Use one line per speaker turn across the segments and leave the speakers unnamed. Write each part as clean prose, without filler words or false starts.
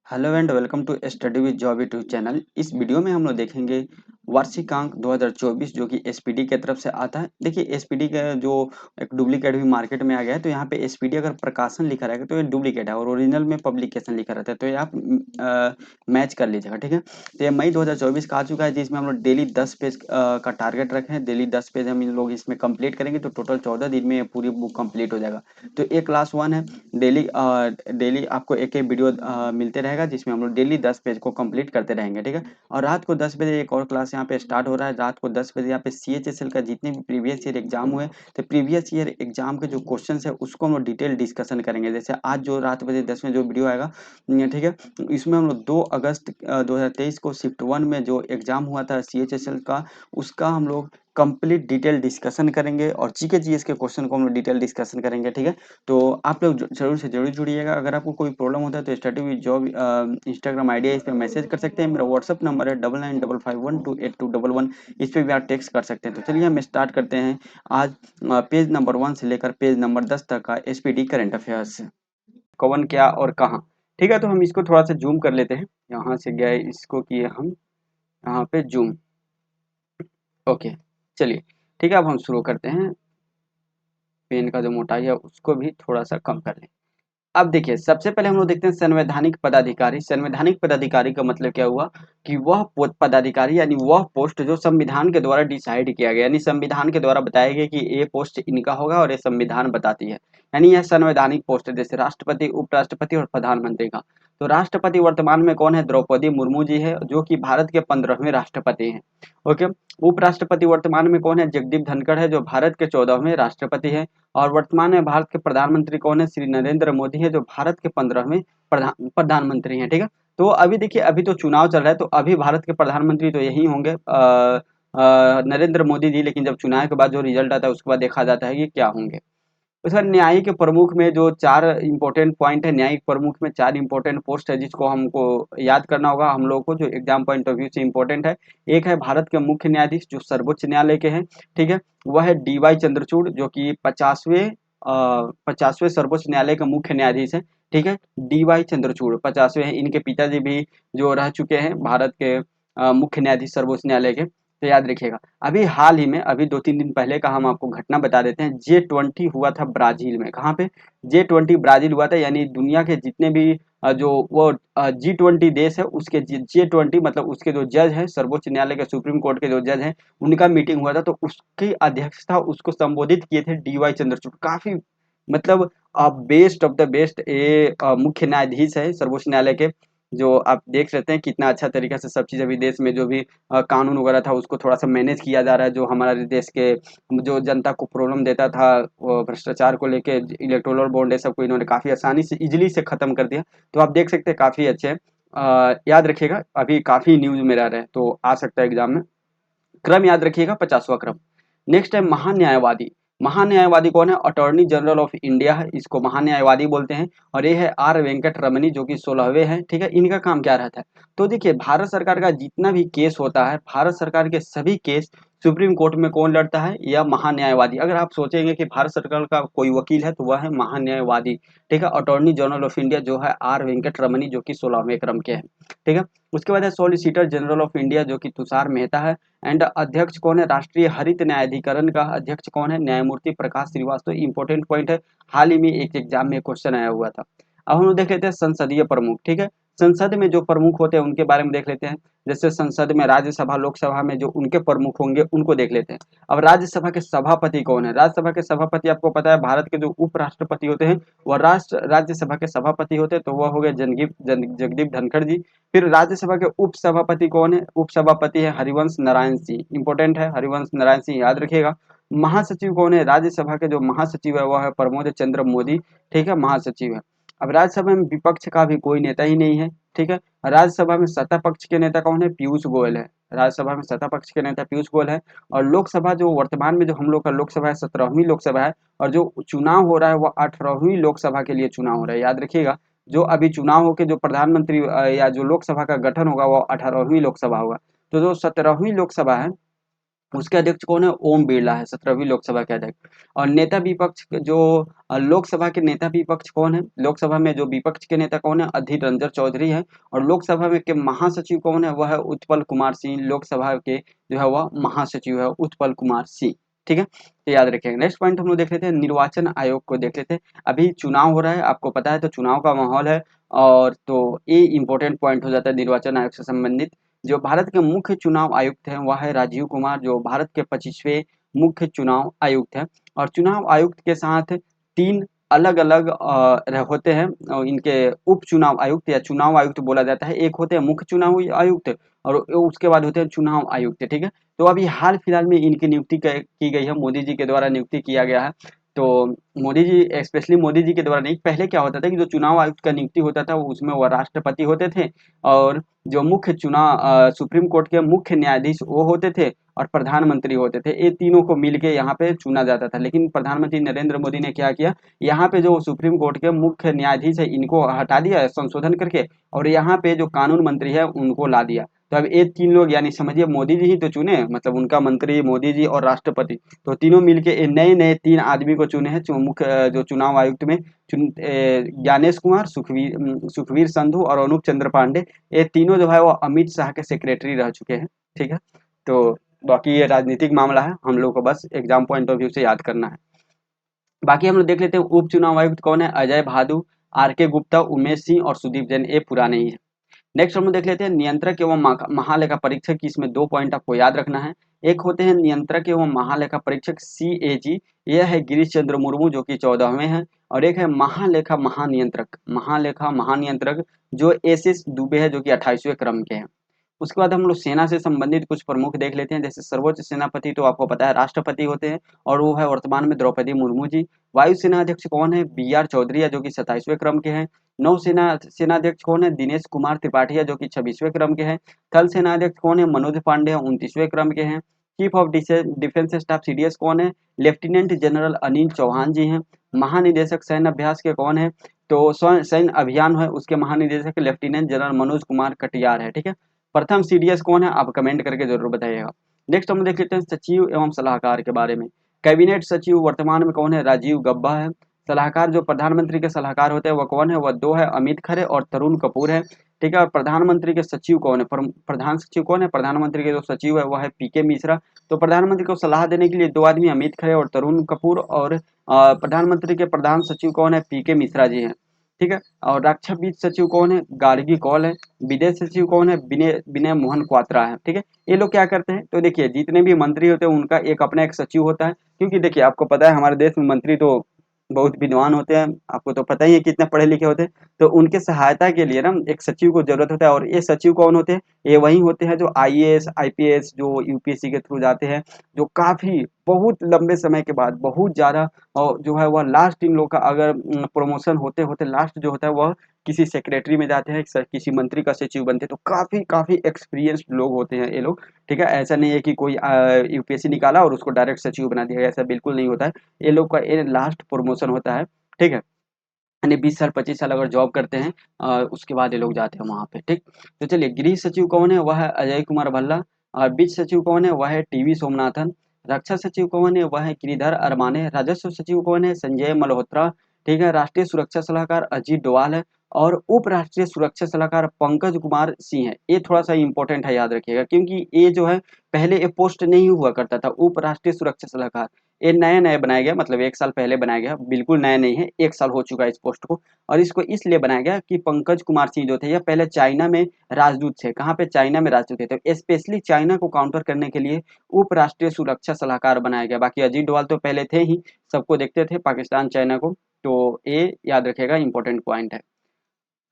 Hello and welcome to study with job YouTube channel. इस वीडियो में हम लोग देखेंगे वार्षिकांक 2024 जो कि एसपीडी की तरफ से आता है। देखिए एसपीडी का जो एक डुप्लीकेट भी मार्केट में आ गया है, तो यहाँ पे एसपीडी अगर प्रकाशन लिखा रहेगा तो ये डुप्लीकेट है और ओरिजिनल में पब्लिकेशन लिखा रहता है, तो ये आप मैच कर लीजिएगा। ठीक है, तो ये मई 2024 का आ चुका है, जिसमें हम लोग डेली 10 पेज का टारगेट रखे हैं। डेली 10 पेज हम इन लोग इसमें कंप्लीट करेंगे तो टोटल 14 दिन में ये पूरी बुक कंप्लीट हो जाएगा। तो ये क्लास 1 है। डेली आपको एक एक वीडियो मिलते रहेगा, जिसमें हम लोग डेली 10 पेज को कंप्लीट करते रहेंगे। ठीक है, और रात को 10 बजे एक और क्लास यहाँ पे स्टार्ट हो रहा है। रात को 10 बजे यहाँ पे CHSL का जितने भी प्रीवियस ईयर एग्जाम हुए, तो प्रीवियस ईयर एग्जाम के जो क्वेश्चन है उसको हम लोग डिटेल डिस्कशन करेंगे। जैसे आज जो रात बजे 10 में जो वीडियो आएगा, ठीक है, इसमें हम लोग 2 अगस्त 2023 को शिफ्ट 1 में जो एग्जाम हुआ था CHSL का, उसका हम लोग कंप्लीट डिटेल डिस्कशन करेंगे और जीके जीएस के क्वेश्चन को हम लोग डिटेल डिस्कशन करेंगे। ठीक है, तो आप लोग जरूर से जरूर जुड़िएगा। अगर आपको कोई प्रॉब्लम होता है तो study with job Instagram ID है, इस पर मैसेज कर सकते हैं। मेरा व्हाट्सअप नंबर है 9955128211। इस पर भी आप टेक्स्ट कर सकते हैं। तो चलिए हम स्टार्ट करते हैं आज पेज नंबर 1 से लेकर पेज नंबर 10 तक का एसपीडी करंट अफेयर्स। कौन, क्या और कहाँ। ठीक है, तो हम इसको थोड़ा सा जूम कर लेते हैं। यहाँ से गए, इसको किए हम यहाँ पे जूम। ओके, चलिए ठीक है, अब हम शुरू करते हैं। पेन का जो मोटाई है उसको भी थोड़ा सा कम कर लें। अब देखिए, सबसे पहले हम लोग देखते हैं संवैधानिक पदाधिकारी। संवैधानिक पदाधिकारी का मतलब क्या हुआ कि वह पदाधिकारी यानी वह पोस्ट जो संविधान के द्वारा डिसाइड किया गया, यानी संविधान के द्वारा बताया गया कि ये पोस्ट इनका होगा और ये संविधान बताती है, यानी यह संवैधानिक पोस्ट है। जैसे राष्ट्रपति, उपराष्ट्रपति और प्रधानमंत्री का। तो राष्ट्रपति वर्तमान में कौन है? द्रौपदी मुर्मू जी है, जो कि भारत के 15वें राष्ट्रपति हैं। ओके, उपराष्ट्रपति वर्तमान में कौन है? जगदीप धनखड़ है, जो भारत के 14वें राष्ट्रपति है। और वर्तमान में भारत के प्रधानमंत्री कौन है? श्री नरेंद्र मोदी है, जो भारत के 15वें प्रधानमंत्री हैं। ठीक है, तो अभी देखिए, अभी तो चुनाव चल रहा है, तो अभी भारत के प्रधानमंत्री तो यही होंगे नरेंद्र मोदी जी। लेकिन जब चुनाव के बाद जो रिजल्ट आता है उसके बाद देखा जाता है कि क्या होंगे। तो सर, न्यायिक प्रमुख में जो 4 इंपॉर्टेंट पॉइंट है, न्यायिक प्रमुख में 4 इंपॉर्टेंट पोस्ट है जिसको हमको याद करना होगा हम लोगों को, जो एग्जाम पॉइंट ऑफ व्यू से इंपॉर्टेंट है। एक है भारत के मुख्य न्यायाधीश, जो सर्वोच्च न्यायालय के हैं। ठीक है, वह है DY चंद्रचूड़, जो कि 50वें सर्वोच्च न्यायालय के मुख्य न्यायाधीश है। ठीक है, DY चंद्रचूड़ 50वें हैं। इनके पिताजी भी जो रह चुके हैं भारत के मुख्य न्यायाधीश सर्वोच्च न्यायालय के, तो याद रखिएगा। अभी हाल ही में, अभी 2-3 दिन पहले का हम आपको घटना बता देते हैं। J20 हुआ था ब्राजील में। कहाँ पे? J20 ब्राजील हुआ था, यानी दुनिया के जितने भी जो वो G20 देश है, उसके J20 मतलब उसके जो जज हैं, सर्वोच्च न्यायालय के सुप्रीम कोर्ट के जो जज हैं, उनका मीटिंग हुआ था। तो उसकी अध्यक्षता, उसको संबोधित किए थे DY चंद्रचूड़। काफी मतलब बेस्ट ऑफ द बेस्ट ये मुख्य न्यायाधीश है सर्वोच्च न्यायालय के। जो आप देख सकते हैं कितना अच्छा तरीके से सब चीज़ अभी देश में जो भी कानून वगैरह था उसको थोड़ा सा मैनेज किया जा रहा है। जो हमारे देश के जो जनता को प्रॉब्लम देता था, वो भ्रष्टाचार को लेके, इलेक्टोरल बॉन्ड, ये सबको इन्होंने काफ़ी आसानी से, इजीली से ख़त्म कर दिया। तो आप देख सकते हैं काफ़ी अच्छे हैं। याद रखिएगा, अभी काफ़ी न्यूज़ में रह रहे हैं, तो आ सकता है एग्जाम में। क्रम याद रखिएगा, 50वां क्रम। नेक्स्ट है महान्यायवादी। महान्यायवादी कौन है? अटॉर्नी जनरल ऑफ इंडिया है, इसको महान्यायवादी बोलते हैं। और ये है R वेंकट रमनी, जो कि 16वें हैं। ठीक है, इनका काम क्या रहता है? तो देखिए, भारत सरकार का जितना भी केस होता है, भारत सरकार के सभी केस सुप्रीम कोर्ट में कौन लड़ता है? या महान्यायवादी। अगर आप सोचेंगे कि भारत सरकार का कोई वकील है, तो वह है महान्यायवादी। ठीक है, अटॉर्नी जनरल ऑफ इंडिया जो है R वेंकट रमनी, जो कि 16वें क्रम के हैं। ठीक है, उसके बाद है सॉलिसिटर जनरल ऑफ इंडिया, जो कि तुषार मेहता है। एंड अध्यक्ष कौन है? राष्ट्रीय हरित न्यायाधिकरण का अध्यक्ष कौन है? न्यायमूर्ति प्रकाश श्रीवास्तव। इंपॉर्टेंट पॉइंट है, हाल ही में एक एग्जाम में क्वेश्चन आया हुआ था। अब हम लोग देख लेते हैं संसदीय प्रमुख। ठीक है, संसद में जो प्रमुख होते हैं उनके बारे में देख लेते हैं। जैसे संसद में राज्यसभा, लोकसभा में जो उनके प्रमुख होंगे उनको देख लेते हैं। अब राज्यसभा के सभापति कौन है? राज्यसभा के सभापति आपको पता है, भारत के जो उपराष्ट्रपति होते हैं वह राज्यसभा के सभापति होते हैं, तो वह हो गए जगदीप धनखड़ जी। फिर राज्यसभा के उपसभापति कौन है? उपसभापति है हरिवंश नारायण सिंह। इंपॉर्टेंट है, हरिवंश नारायण सिंह, याद रखिएगा। महासचिव कौन है? राज्यसभा के जो महासचिव है वह है प्रमोद चंद्र मोदी। ठीक है, महासचिव है। अब राज्यसभा में विपक्ष का भी कोई नेता ही नहीं है। ठीक है, राज्यसभा में सत्ता पक्ष के नेता कौन है? पीयूष गोयल है। राज्यसभा में सत्ता पक्ष के नेता पीयूष गोयल है। और लोकसभा जो वर्तमान में जो हम लोग का लोकसभा है, 17वीं लोकसभा है। और जो चुनाव हो रहा है वह 18वीं लोकसभा के लिए चुनाव हो रहा है, याद रखिएगा। जो अभी चुनाव होके जो प्रधानमंत्री या जो लोकसभा का गठन होगा वो 18वीं लोकसभा होगा। तो जो 17वीं लोकसभा है उसके अध्यक्ष कौन है? ओम बिरला है, 17वीं लोकसभा के अध्यक्ष। और नेता विपक्ष जो लोकसभा के नेता विपक्ष कौन है? लोकसभा में जो विपक्ष के नेता कौन है? अधीर रंजन चौधरी है। और लोकसभा में के महासचिव कौन है? वह है उत्पल कुमार सिंह। लोकसभा के जो है वह महासचिव है उत्पल कुमार सिंह। ठीक है, तो याद रखिएगा। नेक्स्ट पॉइंट हम लोग देख लेते हैं, निर्वाचन आयोग को देख लेते हैं। अभी चुनाव हो रहा है, आपको पता है, तो चुनाव का माहौल है। और तो ये इंपॉर्टेंट पॉइंट हो जाता है निर्वाचन आयोग से संबंधित। जो भारत के मुख्य चुनाव आयुक्त हैं वह है राजीव कुमार, जो भारत के 25वें मुख्य चुनाव आयुक्त हैं। और चुनाव आयुक्त के साथ 3 अलग-अलग होते हैं, इनके उप चुनाव आयुक्त या चुनाव आयुक्त बोला जाता है। एक होते हैं मुख्य चुनाव आयुक्त और उसके बाद होते हैं चुनाव आयुक्त, ठीक है? तो अभी हाल-फिलहाल में इनकी नियुक्ति क की गई है, मोदी जी के द्वारा नियुक्ति किया गया है। तो मोदी जी, स्पेशली मोदी जी के द्वारा नहीं, पहले क्या होता था कि जो चुनाव आयुक्त का नियुक्ति होता था, उसमें वह राष्ट्रपति होते थे। और जो मुख्य सुप्रीम कोर्ट के मुख्य न्यायाधीश वो होते थे और प्रधानमंत्री होते थे। ये तीनों को मिलके यहाँ पे चुना जाता था। लेकिन प्रधानमंत्री नरेंद्र मोदी ने क्या किया, यहाँ पे जो सुप्रीम कोर्ट के मुख्य न्यायाधीश है इनको हटा दिया संशोधन करके, और यहाँ पे जो कानून मंत्री है उनको ला दिया। तो अब ये 3 लोग, यानी समझिए मोदी जी ही तो चुने, मतलब उनका मंत्री मोदी जी और राष्ट्रपति, तो तीनों मिलके ये नए-नए 3 आदमी को चुने हैं जो चुनाव आयुक्त में। ज्ञानेश कुमार, सुखवीर संधू और अनूप चंद्र पांडे, ये तीनों जो है वो अमित शाह के सेक्रेटरी रह चुके हैं। ठीक है, तो बाकी ये राजनीतिक मामला है, हम लोग को बस एग्जाम पॉइंट ऑफ व्यू से याद करना है। बाकी हम लोग देख लेते हैं उप चुनाव आयुक्त कौन है? अजय भादु, आर के गुप्ता, उमेश सिंह और सुदीप जैन, ये पुराने ही है। नेक्स्ट हम लोग देख लेते हैं नियंत्रक एवं महालेखा परीक्षक की। इसमें 2 पॉइंट आपको याद रखना है। एक होते हैं नियंत्रक एवं महालेखा परीक्षक CAG, यह है गिरीश चंद्र मुर्मू जो कि 14वें हैं। और एक है महालेखा महानियंत्रक जो SS दुबे है जो कि 28वें क्रम के हैं। उसके बाद हम लोग सेना से संबंधित कुछ प्रमुख देख लेते हैं। जैसे सर्वोच्च सेनापति तो आपको पता है राष्ट्रपति होते हैं और वो है वर्तमान में द्रौपदी मुर्मू जी। वायुसेना अध्यक्ष कौन है? BR चौधरी है जो कि 27वें क्रम के हैं। नौसेना सेनाध्यक्ष कौन है? दिनेश कुमार त्रिपाठी है जो कि 26वें क्रम के हैं। थल सेनाध्यक्ष कौन है? मनोज पांडे है, 29वें क्रम के हैं। Chief of defence staff CDS कौन है? लेफ्टिनेंट जनरल अनिल चौहान जी हैं। महानिदेशक सैन्य अभ्यास के कौन है? तो सैन्य अभियान है उसके महानिदेशक लेफ्टिनेंट जनरल मनोज कुमार कटियार है। ठीक है, प्रथम CDS कौन है? आप कमेंट करके जरूर बताइएगा। नेक्स्ट हम देख लेते हैं सचिव एवं सलाहकार के बारे में। कैबिनेट सचिव वर्तमान में कौन है? राजीव गब्बा है। सलाहकार जो प्रधानमंत्री के सलाहकार होते हैं वह कौन है? वह 2 है, अमित खरे और तरुण कपूर है। ठीक है, और प्रधानमंत्री के सचिव कौन है? प्रधान सचिव कौन है? प्रधानमंत्री के जो सचिव है वह है PK मिश्रा। तो प्रधानमंत्री को सलाह देने के लिए 2 आदमी, अमित खरे और तरुण कपूर। और प्रधानमंत्री के प्रधान सचिव कौन है? PK मिश्रा जी हैं। ठीक है, और रक्षा वित्त सचिव कौन है? गार्गी कौल है। विदेश सचिव कौन है? विनय विनय मोहन क्वात्रा है। ठीक है, ये लोग क्या करते हैं, तो देखिए जितने भी मंत्री होते हैं उनका एक अपना एक सचिव होता है। क्योंकि देखिए आपको पता है हमारे देश में मंत्री तो बहुत विद्वान होते हैं, आपको तो पता ही है कितने पढ़े लिखे होते हैं। तो उनके सहायता के लिए ना एक सचिव को जरूरत होता है। और ये सचिव कौन होते हैं? ये वही होते हैं जो IAS IPS जो UPSC के थ्रू जाते हैं, जो काफी बहुत लंबे समय के बाद बहुत ज्यादा, और जो है वह लास्ट इन लोग का अगर प्रमोशन होते होते लास्ट जो होता है वह किसी सेक्रेटरी में जाते हैं, किसी मंत्री का सचिव बनते हैं। तो काफी काफी एक्सपीरियंस्ड लोग होते हैं ये लोग। ठीक है, ऐसा नहीं है कि कोई UPSC निकाला और उसको डायरेक्ट सचिव बना दिया, ऐसा बिल्कुल नहीं होता है। ये लोग का ये लास्ट प्रमोशन होता है। ठीक है, यानी 20 साल 25 साल अगर जॉब करते हैं उसके बाद ये लोग जाते हैं वहाँ पे। ठीक, तो चलिए गृह सचिव कौन है? वह है अजय कुमार भल्ला। और वित्त सचिव कौन है? वह है TV सोमनाथन। रक्षा सचिव कौन है? वह है गिरिधर अरमाने। राजस्व सचिव कौन है? संजय मल्होत्रा। ठीक है, राष्ट्रीय सुरक्षा सलाहकार अजीत डोवाल है। और उप राष्ट्रीय सुरक्षा सलाहकार पंकज कुमार सिंह है। ये थोड़ा सा इंपॉर्टेंट है, याद रखिएगा, क्योंकि ये जो है पहले ये पोस्ट नहीं हुआ करता था उप राष्ट्रीय सुरक्षा सलाहकार। ये नया-नया बनाया गया, मतलब 1 साल पहले बनाया गया, बिल्कुल नया नहीं है, 1 साल हो चुका है इस पोस्ट को। और इसको इसलिए बनाया गया कि पंकज कुमार सिंह जो थे यह पहले चाइना में राजदूत थे। कहाँ पे? चाइना में राजदूत थे। तो स्पेशली चाइना को काउंटर करने के लिए उप राष्ट्रीय सुरक्षा सलाहकार बनाया गया। बाकी अजीत डोभाल तो पहले थे ही, सबको देखते थे पाकिस्तान चाइना को। तो ये याद रखिएगा, इंपॉर्टेंट पॉइंट है।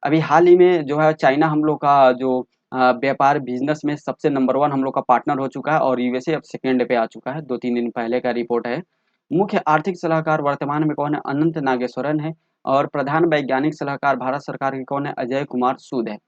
अभी हाल ही में जो है चाइना हम लोग का जो व्यापार बिजनेस में सबसे नंबर 1 हम लोग का पार्टनर हो चुका है और USA अब सेकंड पे आ चुका है। 2-3 दिन पहले का रिपोर्ट है। मुख्य आर्थिक सलाहकार वर्तमान में कौन है? अनंत नागेश्वरन है। और प्रधान वैज्ञानिक सलाहकार भारत सरकार के कौन है? अजय कुमार सूद है।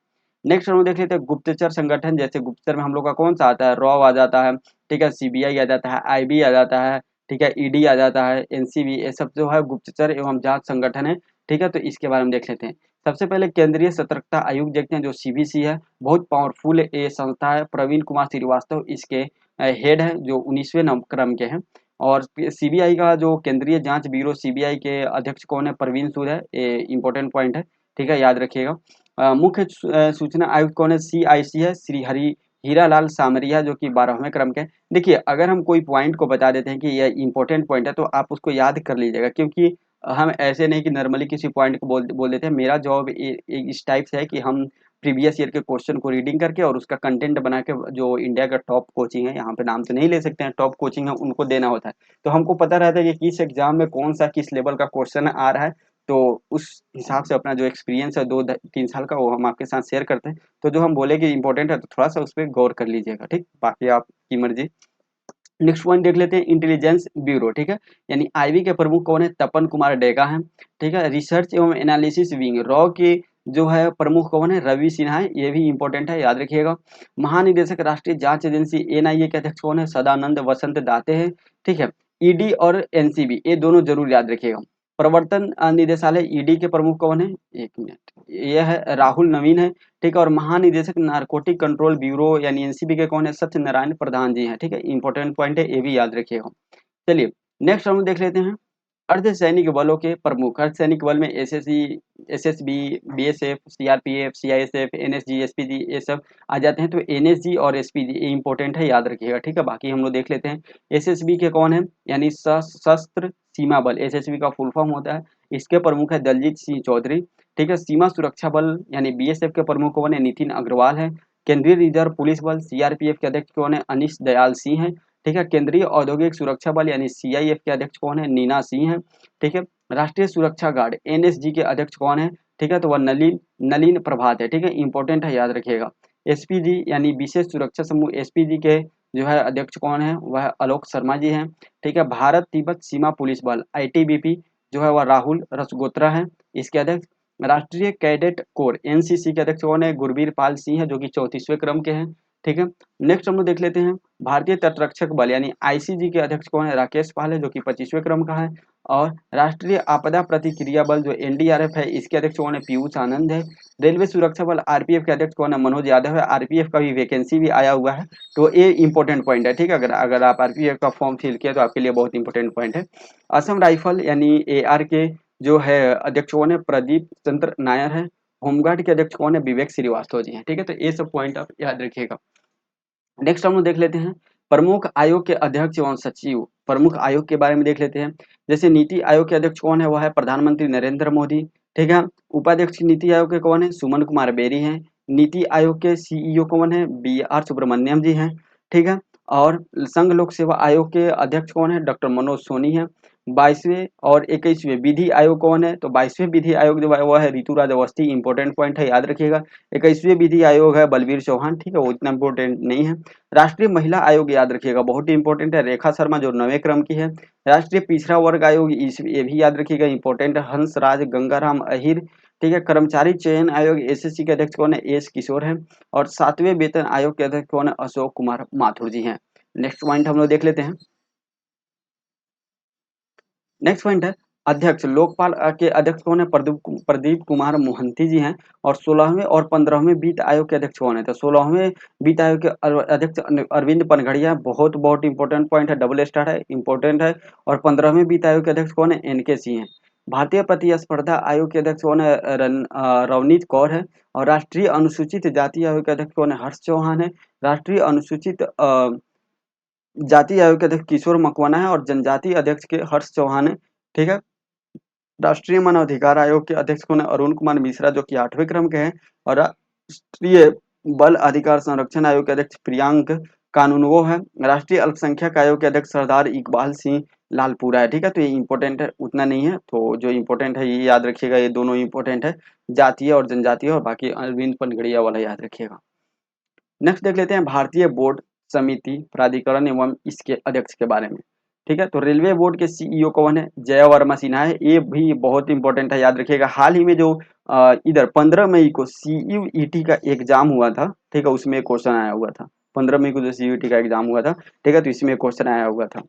नेक्स्ट हम लोग देख लेते हैं गुप्तचर संगठन। जैसे गुप्तचर में हम लोग का कौन सा आता है? रॉ आ जाता है। ठीक है, CBI आ जाता है, IB आ जाता है। ठीक है, ED आ जाता है, NCB, ये सब जो है गुप्तचर एवं जांच संगठन है। ठीक है, तो इसके बारे में देख लेते हैं। सबसे पहले केंद्रीय सतर्कता आयोग देखते हैं जो CBC है। बहुत पावरफुल ये संस्था है। प्रवीण कुमार श्रीवास्तव इसके हेड है जो 19वें क्रम के हैं। और सीबीआई का जो केंद्रीय जांच ब्यूरो सीबीआई के अध्यक्ष कौन है, परवीन सूद है, ये इंपॉर्टेंट पॉइंट है, ठीक है, याद रखिएगा। मुख्य सूचना आयुक्त कौन है, सीआईसी है, श्री हरि हीरालाल सामरिया जो कि 12वें क्रम के हैं। देखिए अगर हम कोई पॉइंट को बता देते हैं कि यह इंपॉर्टेंट पॉइंट है तो आप उसको याद कर लीजिएगा, क्योंकि हम ऐसे नहीं कि नॉर्मली किसी पॉइंट को बोल देते हैं। मेरा जॉब इस टाइप से है कि हम प्रीवियस ईयर के क्वेश्चन को रीडिंग करके और उसका कंटेंट बना के जो इंडिया का टॉप कोचिंग है, यहाँ पे नाम तो नहीं ले सकते हैं, टॉप कोचिंग है, उनको देना होता है। तो हमको पता रहता है कि किस एग्जाम में कौन सा किस लेवल का क्वेश्चन आ रहा है, तो उस हिसाब से अपना जो एक्सपीरियंस है 2-3 साल का वो हम आपके साथ शेयर करते हैं। तो जो हम बोले कि इंपॉर्टेंट है तो थोड़ा सा उस पर गौर कर लीजिएगा, ठीक, बाकी आपकी मर्जी। नेक्स्ट पॉइंट देख लेते हैं, इंटेलिजेंस ब्यूरो, ठीक है, यानी आईबी के प्रमुख कौन है, तपन कुमार डेगा हैं, ठीक है। रिसर्च एवं एनालिसिस विंग रॉ के जो है प्रमुख कौन है, रवि सिन्हा है, ये भी इंपॉर्टेंट है, याद रखिएगा। महानिदेशक राष्ट्रीय जांच एजेंसी एनआईए के अध्यक्ष कौन है, सदानंद वसंत दाते हैं, ठीक है। ईडी और एनसीबी ये दोनों जरूर याद रखिएगा। प्रवर्तन निदेशालय ईडी के प्रमुख कौन है, एक मिनट, यह है राहुल नवीन है, ठीक है। और महानिदेशक नारकोटिक कंट्रोल ब्यूरो यानी एनसीबी के कौन है, सत्यनारायण प्रधान जी हैं, ठीक है, इंपॉर्टेंट पॉइंट है, ये भी याद रखिएगा। चलिए नेक्स्ट हम देख लेते हैं अर्धसैनिक बलों के प्रमुख। अर्धसैनिक बल में SSC, SSB, BSF, CRPF, CISF, NSG, SPG ये सब आ जाते हैं। तो एनएसजी और एसपीजी ये इंपॉर्टेंट है, याद रखिएगा, ठीक है। बाकी हम लोग देख लेते हैं एसएसबी के कौन है, यानी सशस्त्र सीमा बल, एसएसबी का फुल फॉर्म होता है। इसके प्रमुख है दलजीत सिंह चौधरी, ठीक है। सीमा सुरक्षा बल यानी बीएसएफ के प्रमुख कौन है, नितिन अग्रवाल है। केंद्रीय रिजर्व पुलिस बल सीआरपीएफ के अध्यक्ष कौन है, अनिश दयाल सिंह है, ठीक है। केंद्रीय औद्योगिक सुरक्षा बल यानी सीआईएफ के अध्यक्ष कौन है, नीना सिंह है, ठीक है। राष्ट्रीय सुरक्षा गार्ड एनएसजी के अध्यक्ष कौन है, ठीक है, तो वह नलिन नलिन प्रभात है, ठीक है, इंपॉर्टेंट है, याद रखिएगा। एसपीजी यानी विशेष सुरक्षा समूह एसपीजी के जो है अध्यक्ष कौन है, वह अलोक शर्मा जी हैं, ठीक है। भारत तिब्बत सीमा पुलिस बल आईटीबीपी जो है वह राहुल रसगोत्रा है, इसके अध्यक्ष। राष्ट्रीय कैडेट कोर एनसीसी के अध्यक्ष कौन है, गुरबीर पाल सिंह है जो कि 34वें क्रम के हैं, ठीक है। नेक्स्ट हम लोग देख लेते हैं भारतीय तटरक्षक बल यानी आईसीजी के अध्यक्ष कौन है, राकेश पाल है जो कि 25वें क्रम का है। और राष्ट्रीय आपदा प्रतिक्रिया बल जो एनडीआरएफ है, इसके अध्यक्ष कौन है, पीयूष आनंद है। रेलवे सुरक्षा बल आरपीएफ के अध्यक्ष कौन है, मनोज यादव है। आरपीएफ का भी वैकेंसी भी आया हुआ है, तो ये इंपॉर्टेंट पॉइंट है, ठीक है। अगर अगर आप आरपीएफ का फॉर्म फिल किया तो आपके लिए बहुत इंपॉर्टेंट पॉइंट है। असम राइफल यानी एआर के जो है अध्यक्ष कौन है, प्रदीप चंद्र नायर है। होमगार्ड के अध्यक्ष कौन है, विवेक श्रीवास्तव जी हैं, ठीक है। तो ये सब पॉइंट आप याद रखिएगा। नेक्स्ट हम लोग देख लेते हैं प्रमुख आयोग के अध्यक्ष एवं सचिव। प्रमुख आयोग के बारे में देख लेते हैं। जैसे नीति आयोग के अध्यक्ष कौन है, वह है प्रधानमंत्री नरेंद्र मोदी, ठीक है। उपाध्यक्ष नीति आयोग के कौन है, सुमन कुमार बेरी हैं। नीति आयोग के सीईओ कौन है, बी आर सुब्रमण्यम जी हैं, ठीक है। और संघ लोक सेवा आयोग के अध्यक्ष कौन है, डॉक्टर मनोज सोनी है। 22वें और 21वें विधि आयोग कौन है, तो 22वें विधि आयोग जो है वह है ऋतुराज अवस्थी, इंपॉर्टेंट पॉइंट है, याद रखिएगा। 21वें विधि आयोग है बलबीर चौहान, ठीक है, वो इतना इंपॉर्टेंट नहीं है। राष्ट्रीय महिला आयोग याद रखिएगा, बहुत ही इंपॉर्टेंट है, रेखा शर्मा जो 9वें क्रम की है। राष्ट्रीय पिछड़ा वर्ग आयोग ये भी याद रखिएगा, इंपॉर्टेंट है, हंसराज गंगाराम अहिर, ठीक है। कर्मचारी चयन आयोग एसएससी के अध्यक्ष कौन है, एस किशोर है। और 7वें वेतन आयोग के अध्यक्ष कौन है, अशोक कुमार माथुर जी हैं। नेक्स्ट पॉइंट हम लोग देख लेते हैं। नेक्स्ट पॉइंट है अध्यक्ष लोकपाल के अध्यक्ष कौन है, प्रदीप कुमार मोहंती जी हैं। और 16वें और 15वें वित्त आयोग के अध्यक्ष कौन है, तो 16वें वित्त आयोग के अध्यक्ष अरविंद पनघड़िया, बहुत बहुत इंपॉर्टेंट पॉइंट है, डबल स्टार है, इंपॉर्टेंट है। और 15वें वित्त आयोग के अध्यक्ष कौन है, एनके सिंह हैं। भारतीय प्रतिस्पर्धा आयोग के अध्यक्ष कौन है, रवनीत कौर है। और राष्ट्रीय अनुसूचित जाति आयोग के अध्यक्ष कौन है, हर्ष चौहान है। राष्ट्रीय अनुसूचित जाति आयोग के अध्यक्ष किशोर मकवाना है। और जनजाति अध्यक्ष के हर्ष चौहान है, ठीक है। राष्ट्रीय मानव अधिकार आयोग के अध्यक्ष कौन है, अरुण कुमार मिश्रा जो कि 8वें क्रम के हैं। और राष्ट्रीय बल अधिकार संरक्षण आयोग के अध्यक्ष प्रियांक कानूनगो है। राष्ट्रीय अल्पसंख्यक आयोग के अध्यक्ष सरदार इकबाल सिंह लालपुरा है, ठीक है। तो ये इंपॉर्टेंट है, उतना नहीं है, तो जो इंपॉर्टेंट है ये याद रखिएगा, ये दोनों इंपॉर्टेंट है, जातीय और जनजातीय, और बाकी अरविंद पनगड़िया वाला याद रखिएगा। नेक्स्ट देख लेते हैं भारतीय बोर्ड समिति प्राधिकरण एवं इसके अध्यक्ष के बारे में, ठीक है। तो रेलवे बोर्ड के सीईओ कौन है, जय वर्मा सिन्हा है, ये भी बहुत इंपॉर्टेंट है, याद रखिएगा। हाल ही में जो इधर 15 मई को सीयूईटी का एग्जाम हुआ था, ठीक है, उसमें क्वेश्चन आया हुआ था। 15 मई को जो सीयूईटी का एग्जाम हुआ था, ठीक है, तो इसमें क्वेश्चन आया हुआ था।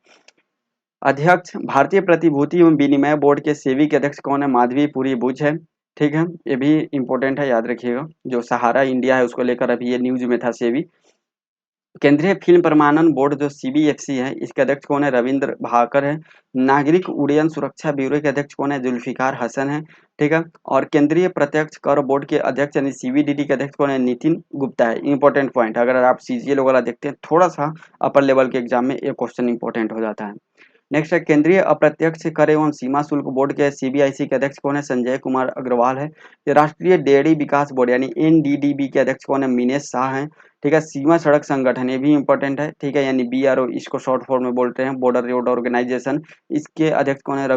अध्यक्ष भारतीय प्रतिभूति एवं विनिमय बोर्ड के सेबी के अध्यक्ष कौन है, माधवी पुरी बुच है, ठीक है, ये भी इंपॉर्टेंट है, याद रखिएगा। जो सहारा इंडिया है उसको लेकर अभी ये न्यूज में था सेबी। केंद्रीय फिल्म प्रमाणन बोर्ड जो सीबीएफसी है, इसके अध्यक्ष कौन है? रविंद्र भाकर है। नागरिक उड्डयन सुरक्षा ब्यूरो के अध्यक्ष कौन है? जुल्फिकार हसन है। ठीक है। और केंद्रीय प्रत्यक्ष कर बोर्ड के अध्यक्ष यानी सीबीडीटी के अध्यक्ष कौन है? नितिन गुप्ता है। इंपॉर्टेंट पॉइंट, अगर आप सीजीएल वगैरह देखते हैं थोड़ा सा अपर लेवल के एग्जाम में ये क्वेश्चन इंपॉर्टेंट हो जाता है। नेक्स्ट है केंद्रीय अप्रत्यक्ष कर एवं सीमा शुल्क बोर्ड के सीबीआईसी के अध्यक्ष कौन है? संजय कुमार अग्रवाल है। ये राष्ट्रीय डेयरी विकास बोर्ड यानी एनडीडीबी के अध्यक्ष कौन है? मिनेश शाह है। ठीक है। सीमा सड़क संगठन, ये भी इंपॉर्टेंट है। ठीक है, यानी बीआरओ इसको शॉर्ट फॉर्म में बोलते हैं, बॉर्डर रोड ऑर्गेनाइजेशन। इसके अध्यक्ष कौन है?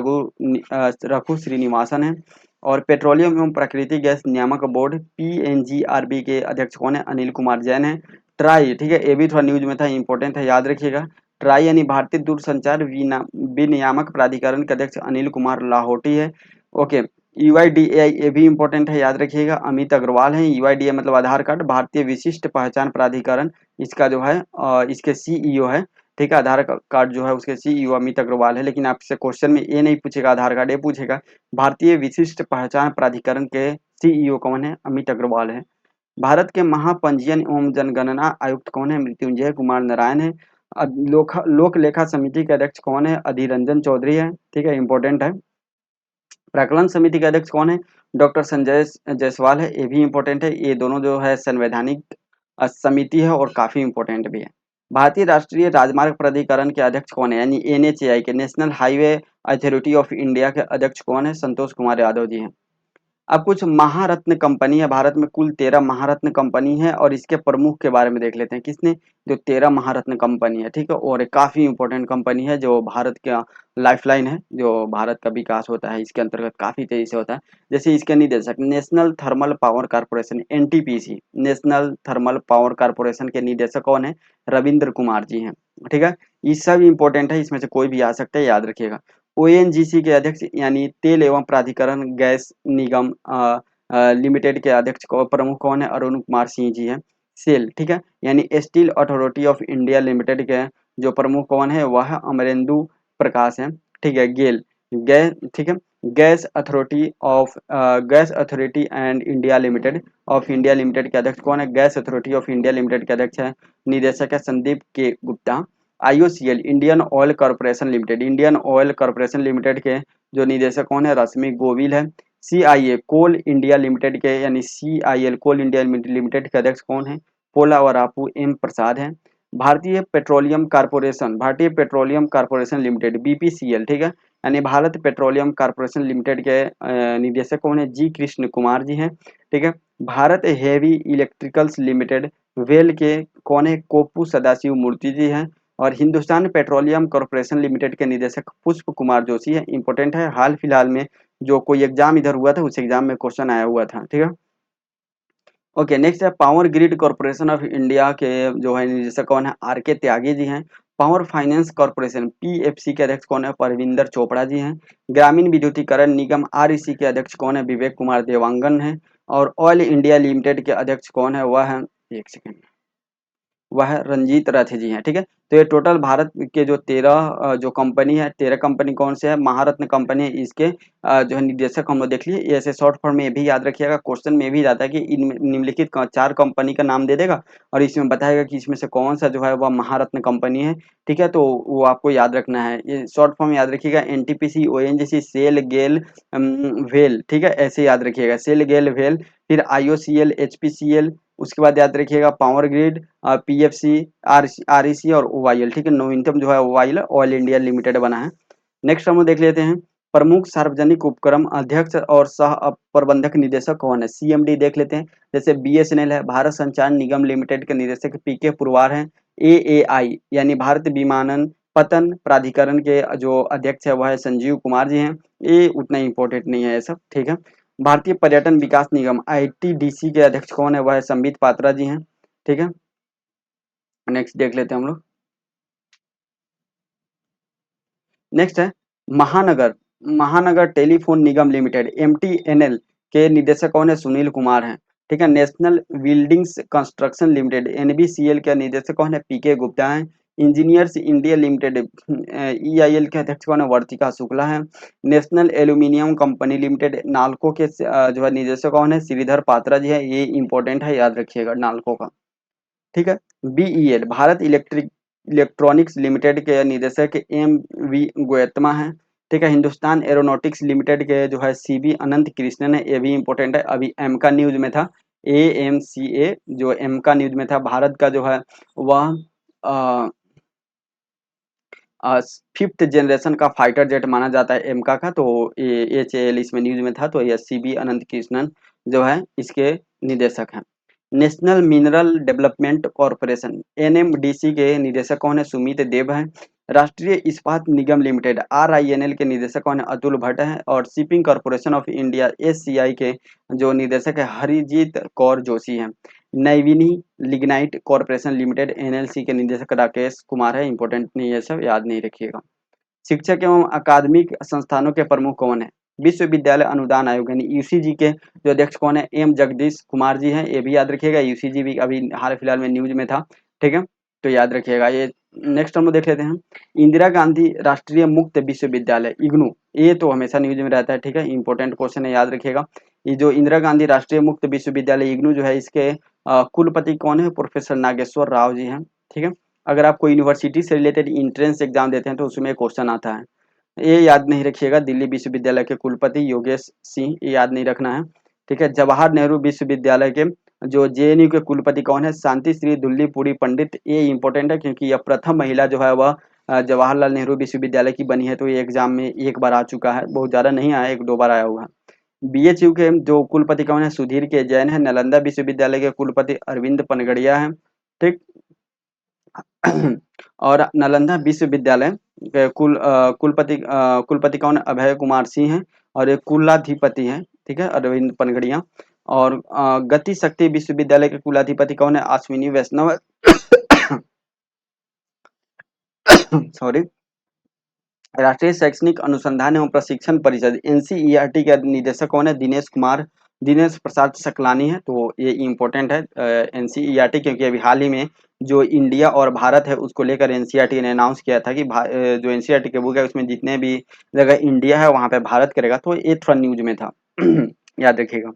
रघु श्रीनिवासन है। और पेट्रोलियम एवं प्राकृतिक गैस नियामक बोर्ड पीएनजीआरबी के अध्यक्ष कौन है? अनिल कुमार जैन है। ट्राई, ठीक है, ये भी थोड़ा न्यूज में था, इंपॉर्टेंट है, याद रखिएगा। ट्राई यानी भारतीय दूरसंचार विनियामक प्राधिकरण के अध्यक्ष अनिल कुमार लाहौटी है। ओके। यूआईडीएआई, ये भी इंपॉर्टेंट है, याद रखिएगा, अमित अग्रवाल है। यूआईडीएआई मतलब आधार कार्ड, भारतीय विशिष्ट पहचान प्राधिकरण, इसका जो है इसके सीईओ है। ठीक है, आधार कार्ड जो है उसके सीईओ अमित अग्रवाल है। लेकिन आपसे क्वेश्चन में ये नहीं पूछेगा आधार कार्ड, ये पूछेगा भारतीय विशिष्ट पहचान प्राधिकरण के सीईओ कौन है? अमित अग्रवाल है। भारत के महापंजीयन एवं जनगणना आयुक्त कौन है? मृत्युंजय कुमार नारायण है। लोक लेखा समिति के अध्यक्ष कौन है? अधीर रंजन चौधरी है। ठीक है, इंपॉर्टेंट है। प्राक्कलन समिति के अध्यक्ष कौन है? डॉक्टर संजय जायसवाल है। ये भी इंपॉर्टेंट है। ये दोनों जो है संवैधानिक समिति है और काफी इंपॉर्टेंट भी है। भारतीय राष्ट्रीय राजमार्ग प्राधिकरण के अध्यक्ष कौन है? यानी एनएचएआई के national highway authority of India के अध्यक्ष कौन है? संतोष कुमार यादव जी हैं। अब कुछ महारत्न कंपनी है, भारत में कुल 13 महारत्न कंपनी है और इसके प्रमुख के बारे में देख लेते हैं। किसने? जो 13 महारत्न कंपनी है। ठीक है, और एक काफी इंपॉर्टेंट कंपनी है जो भारत का लाइफलाइन है, जो भारत का विकास होता है इसके अंतर्गत काफी तेजी से होता है। जैसे इसके निदेशक national thermal power corporation NTPC, national thermal power corporation के निदेशक कौन है? रविंद्र कुमार जी हैं। ठीक है, ये सब इंपॉर्टेंट है, इसमें से कोई भी आ सकता है, याद रखिएगा। ओएनजीसी के अध्यक्ष यानी तेल एवं प्राधिकरण गैस निगम लिमिटेड के अध्यक्ष प्रमुख कौन है? अरुण कुमार सिंह जी हैं। सेल, ठीक है, यानी steel authority of India limited के जो प्रमुख कौन है? वह अमरेंदु प्रकाश है। ठीक है। गेल गैस, ठीक है, gas authority and India limited of India limited के अध्यक्ष कौन है? Gas authority of India limited के अध्यक्ष है, निदेशक है संदीप के Gupta. IOCL Indian oil corporation limited, Indian oil corporation limited के जो निदेशक कौन है? रश्मि गोविल है। सीआईए कोल इंडिया लिमिटेड के यानी सीआईएल कोल इंडिया लिमिटेड के अध्यक्ष कौन है? पोलावरापू एम प्रसाद है। भारतीय पेट्रोलियम कॉर्पोरेशन लिमिटेड बीपीसीएल, ठीक है, यानी भारत पेट्रोलियम कॉर्पोरेशन लिमिटेड के निदेशक कौन है? जी कृष्ण कुमार जी हैं। ठीक है। Bharat heavy electricals limited well के कौन है? कोप्पू सदाशिव मूर्ति जी हैं। और हिंदुस्तान पेट्रोलियम कॉर्पोरेशन लिमिटेड के निदेशक पुष्प कुमार जोशी है। इंपॉर्टेंट है, हाल फिलहाल में जो कोई एग्जाम इधर हुआ था उस एग्जाम में क्वेश्चन आया हुआ था। ठीक है। ओके, नेक्स्ट है power grid corporation of India के जो है निदेशक कौन है? आर के त्यागी जी हैं। पावर फाइनेंस कॉर्पोरेशन पीएफसी के अध्यक्ष कौन है? परविंदर चोपड़ा जी हैं। ग्रामीण विद्युतीकरण निगम आरईसी के अध्यक्ष कौन है? विवेक कुमार देवांगन है। और ऑयल इंडिया लिमिटेड के अध्यक्ष कौन है? वह है, एक सेकेंड, वह रंजीत रथ जी हैं। ठीक है, तो ये टोटल भारत के जो 13 जो कंपनी है, 13 कंपनी कौन से है? महारत्न कंपनी है। इसके जो है निदेशक हम लोग देख लिए। ये ऐसे शॉर्ट फॉर्म में ये भी याद रखिएगा, क्वेश्चन में भी जाता है कि इन निम्नलिखित 4 कंपनी का नाम दे देगा और इसमें बताएगा कि इसमें से कौन सा जो है वह महारत्न कंपनी है। ठीक है, तो वो आपको याद रखना है, ये शॉर्ट फॉर्म याद रखिएगा, एनटीपीसी, ओएनजीसी, सेल, गेल, वेल। ठीक है, ऐसे याद रखिएगा, सेल, गेल, वेल, फिर आईओसीएल, एचपीसीएल, उसके बाद याद रखिएगा पावर ग्रिड, पीएफसी, आरईसी और ओवाईएल। ठीक है, नवीनतम जो है ओवाईएल ऑयल इंडिया लिमिटेड बना है। नेक्स्ट हम लोग देख लेते हैं प्रमुख सार्वजनिक उपक्रम अध्यक्ष और सह प्रबंधक निदेशक कौन है? सीएमडी देख लेते हैं। जैसे बीएसएनएल है, भारत संचार निगम लिमिटेड के निदेशक पीके पुरवार हैं। एएआई यानी भारत विमानन पतन प्राधिकरण के जो अध्यक्ष है वह है संजीव कुमार जी हैं। ये उतना इंपॉर्टेंट नहीं है ये सब। ठीक है। भारतीय पर्यटन विकास निगम आईटीडीसी के अध्यक्ष कौन है? वह है संबित पात्रा जी हैं। ठीक है, नेक्स्ट देख लेते हैं हम लोग। नेक्स्ट है महानगर महानगर टेलीफोन निगम लिमिटेड एमटीएनएल के निदेशक कौन है? सुनील कुमार हैं। ठीक है। नेशनल बिल्डिंग्स कंस्ट्रक्शन लिमिटेड एनबीसीएल के निदेशक कौन है? पीके गुप्ता हैं। इंजीनियर्स इंडिया लिमिटेड ईआईएल के अध्यक्ष कौन है? वर्तिका शुक्ला है। National aluminium company limited NALCO के जो है निदेशक कौन है? श्रीधर पात्रा जी है। ये इंपॉर्टेंट है, याद रखिएगा नालको का। ठीक है। BEL भारत इलेक्ट्रॉनिक्स लिमिटेड के निदेशक MV गोयत्मा है। ठीक है, हिंदुस्तान एरोनॉटिक्स लिमिटेड के जो है CB अनंत कृष्णन है, ये भी इंपॉर्टेंट है, अभी एमका न्यूज में था। AMCA जो एमका न्यूज में था, भारत का जो है वह फिफ्थ जनरेशन का फाइटर जेट माना जाता है एमका का, तो ये HAL इसमें न्यूज में था, तो ये CB अनंत कृष्णन जो है इसके निदेशक हैं। National mineral development corporation NMDC के निदेशक कौन है? सुमित देव हैं। राष्ट्रीय इस्पात निगम लिमिटेड RINL के निदेशक कौन है? अतुल भट्ट हैं। और shipping corporation of India SCI के जो निदेशक है हरिजीत कौर जोशी हैं। नैविनी लिग्नाइट कॉरपोरेशन लिमिटेड NLC के निदेशक राकेश कुमार है। इंपॉर्टेंट नहीं है, सब याद नहीं रखिएगा। शिक्षक एवं अकादमिक संस्थानों के प्रमुख कौन है? विश्वविद्यालय अनुदान आयोग यानी UCG के जो अध्यक्ष कौन है? M जगदीश कुमार जी हैं, ये भी याद रखिएगा। UCG भी अभी हाल फिलहाल में न्यूज में था। ठीक है, तो याद रखिएगा। ये नेक्स्ट हम लोग देख लेते हैं। इंदिरा गांधी राष्ट्रीय मुक्त विश्वविद्यालय IGNOU, ये तो हमेशा न्यूज में रहता है। ठीक है, इंपॉर्टेंट क्वेश्चन है, याद रखिएगा। ये जो इंदिरा गांधी राष्ट्रीय मुक्त विश्वविद्यालय IGNOU जो है, इसके कुलपति कौन है? प्रोफेसर नागेश्वर राव जी हैं। ठीक है, अगर आपको यूनिवर्सिटी से रिलेटेड इंट्रेंस एग्जाम देते हैं तो उसमें क्वेश्चन आता है। ये याद नहीं रखिएगा। दिल्ली विश्वविद्यालय के कुलपति योगेश सिंह, ये याद नहीं रखना है। ठीक है, जवाहर नेहरू विश्वविद्यालय के जो JNU के कुलपति कौन है? शांति श्री दुल्लीपुरी पंडित, ये इंपॉर्टेंट है क्योंकि यह प्रथम महिला जो है वह जवाहरलाल नेहरू विश्वविद्यालय की बनी है, तो ये एग्जाम में एक बार आ चुका है, बहुत ज्यादा नहीं आया, एक दो बार आया हुआ है। BHU के जो कुलपति कौन है? सुधीर के जैन है। नालंदा विश्वविद्यालय के कुलपति अरविंद पनगड़िया है। ठीक और नालंदा विश्वविद्यालय के कुलपति कौन है? अभय कुमार सिंह है। और एक कुलाधिपति है, ठीक है, अरविंद पनगड़िया। और गति शक्ति विश्वविद्यालय के कुलाधिपति कौन है? अश्विनी वैष्णव है। सॉरी। राष्ट्रीय शैक्षणिक अनुसंधान एवं प्रशिक्षण परिषद NCERT के निदेशक कौन है? दिनेश प्रसाद सकलानी है, तो ये इम्पोर्टेंट है NCERT, क्योंकि अभी हाल ही में जो इंडिया और भारत है उसको लेकर NCERT ने अनाउंस किया था कि जो NCERT के बुक है उसमें जितने भी जगह इंडिया है वहां पे भारत करेगा, तो ये थोड़ा न्यूज में था। याद रखिएगा।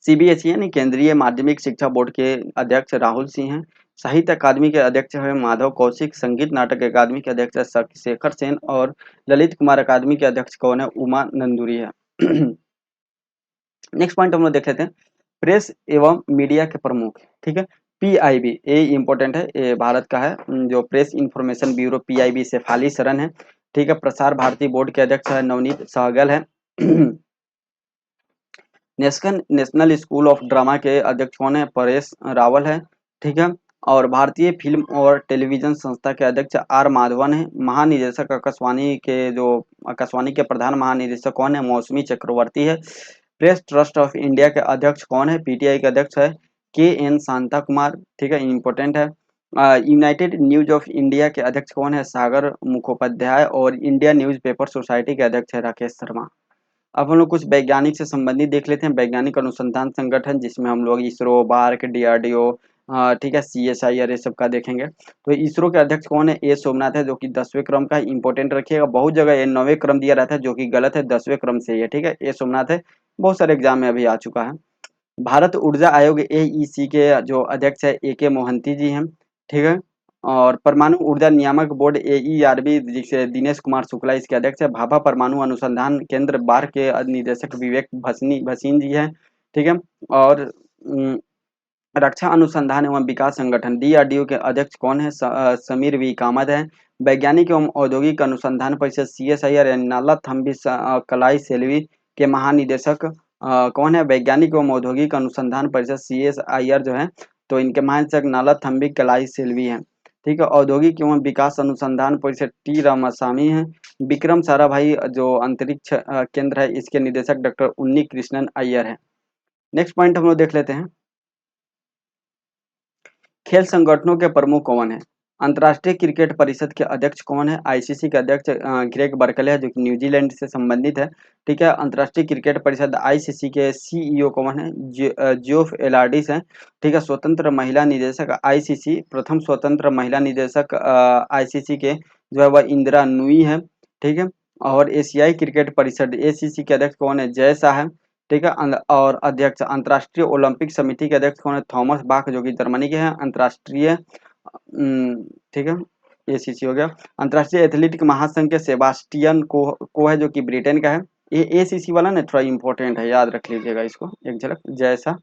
CBSE यानी केंद्रीय माध्यमिक शिक्षा बोर्ड के अध्यक्ष राहुल सिंह हैं। साहित्य अकादमी के अध्यक्ष है माधव कौशिक। संगीत नाटक अकादमी के अध्यक्ष है शेखर सेन। और ललित कुमार अकादमी के अध्यक्ष कौन है? उमा नंदुरी है। नेक्स्ट पॉइंट हम लोग देख लेते हैं। प्रेस एवं मीडिया के प्रमुख, ठीक है, PIB, ये इंपॉर्टेंट है, ये भारत का है। जो press information bureau PIB Shefali Sharan है। ठीक है, प्रसार भारती बोर्ड के अध्यक्ष है नवनीत सहगल है। नेशनल स्कूल ऑफ ड्रामा के अध्यक्ष कौन है? परेश रावल है। ठीक है, और भारतीय फिल्म और टेलीविजन संस्था के अध्यक्ष R माधवन है। महानिदेशक आकाशवाणी के प्रधान महानिदेशक कौन है? मौसमी चक्रवर्ती है। प्रेस ट्रस्ट ऑफ इंडिया के अध्यक्ष कौन है? PTI के अध्यक्ष है KN शांता कुमार। ठीक है, इंपॉर्टेंट है। यूनाइटेड न्यूज ऑफ इंडिया के अध्यक्ष कौन है? सागर मुखोपाध्याय। और इंडिया न्यूज़पेपर सोसाइटी के अध्यक्ष है राकेश शर्मा। अब हम लोग कुछ वैज्ञानिक से संबंधित देख लेते हैं। वैज्ञानिक अनुसंधान संगठन, जिसमें हम लोग इसरो, बार्क, DRDO, ठीक है, CSIR, ये सब का देखेंगे। तो इसरो के अध्यक्ष कौन है? A सोमनाथ है, जो कि 10वें क्रम का इंपॉर्टेंट रखिएगा। बहुत जगह ये 9वें क्रम दिया रहता है, जो कि गलत है, 10वें क्रम से ही है। ठीक है, A सोमनाथ है, बहुत सारे एग्जाम में अभी आ चुका है। भारत ऊर्जा आयोग AEC के जो अध्यक्ष है AK मोहंती जी हैं। ठीक है, और परमाणु ऊर्जा नियामक बोर्ड AERB, जिसे दिनेश कुमार शुक्ला इसके अध्यक्ष है। भाभा परमाणु अनुसंधान केंद्र बार के निदेशक विवेक भसीन जी हैं। ठीक है, और रक्षा अनुसंधान एवं विकास संगठन DRDO के अध्यक्ष कौन है? समीर V कामत है। वैज्ञानिक एवं औद्योगिक अनुसंधान परिषद CSIR यानी नाला थम्बी कलाई सेल्वी के महानिदेशक कौन है? वैज्ञानिक एवं औद्योगिक अनुसंधान परिषद CSIR जो है, तो इनके महानिदेशक नाला थम्बी कलाई सेल्वी है। ठीक है, औद्योगिक एवं विकास अनुसंधान परिषद T रामासामी है। विक्रम साराभाई जो अंतरिक्ष केंद्र है, इसके निदेशक डॉक्टर उन्नी कृष्णन अय्यर है। नेक्स्ट पॉइंट हम लोग देख लेते हैं। खेल संगठनों के प्रमुख कौन है? अंतर्राष्ट्रीय क्रिकेट परिषद के अध्यक्ष कौन है? ICC के अध्यक्ष ग्रेग बर्कले है, जो कि न्यूजीलैंड से संबंधित है। ठीक है, अंतर्राष्ट्रीय क्रिकेट परिषद ICC के CEO कौन है? जियोफ एलार्डिस है। ठीक है, स्वतंत्र महिला निदेशक ICC, प्रथम स्वतंत्र महिला निदेशक ICC के जो है वह इंदिरा नुई है। ठीक है, और एशियाई क्रिकेट परिषद ACC के अध्यक्ष कौन है? जय शाह है। ठीक है। और अध्यक्ष अंतर्राष्ट्रीय ओलंपिक समिति के अध्यक्ष कौन है? थॉमस बाक, जो कि जर्मनी के हैं। अंतर्राष्ट्रीय ठीक है, एसीसी हो गया। अंतर्राष्ट्रीय एथलेटिक महासंघ के सेबास्टियन को है, जो कि ब्रिटेन का है। ये एसीसी वाला ना थोड़ा इंपॉर्टेंट है, याद रख लीजिएगा इसको एक झलक जैसा।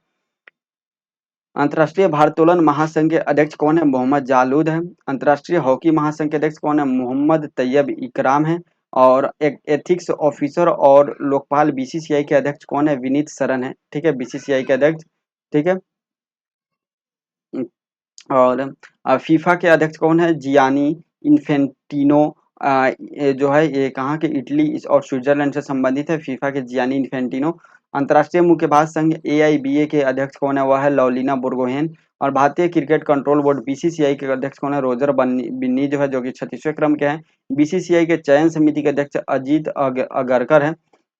अंतर्राष्ट्रीय भारोत्तोलन महासंघ के अध्यक्ष कौन है? मोहम्मद जालूद है। अंतर्राष्ट्रीय हॉकी महासंघ के अध्यक्ष कौन है? मोहम्मद तैयब इकराम है। और एक एथिक्स ऑफिसर और लोकपाल बीसीसीआई के अध्यक्ष कौन है? विनीत सरन है। ठीक है, बीसीसीआई के अध्यक्ष। ठीक है। और फीफा के अध्यक्ष कौन है? Gianni Infantino. ये जो है ये कहाँ के? इटली और स्विट्जरलैंड से संबंधित है, फीफा के जियानी इन्फेंटिनो। अंतर्राष्ट्रीय मुक्केबाज संघ एआईबीए के अध्यक्ष कौन है? वह है लवलीना बोर्गोहेन। और भारतीय क्रिकेट कंट्रोल बोर्ड बीसीसीआई के अध्यक्ष कौन है? रोजर बिन्नी जो है, जो कि 36वें क्रम के हैं। बीसीसीआई के चयन समिति के अध्यक्ष अजीत अगरकर है।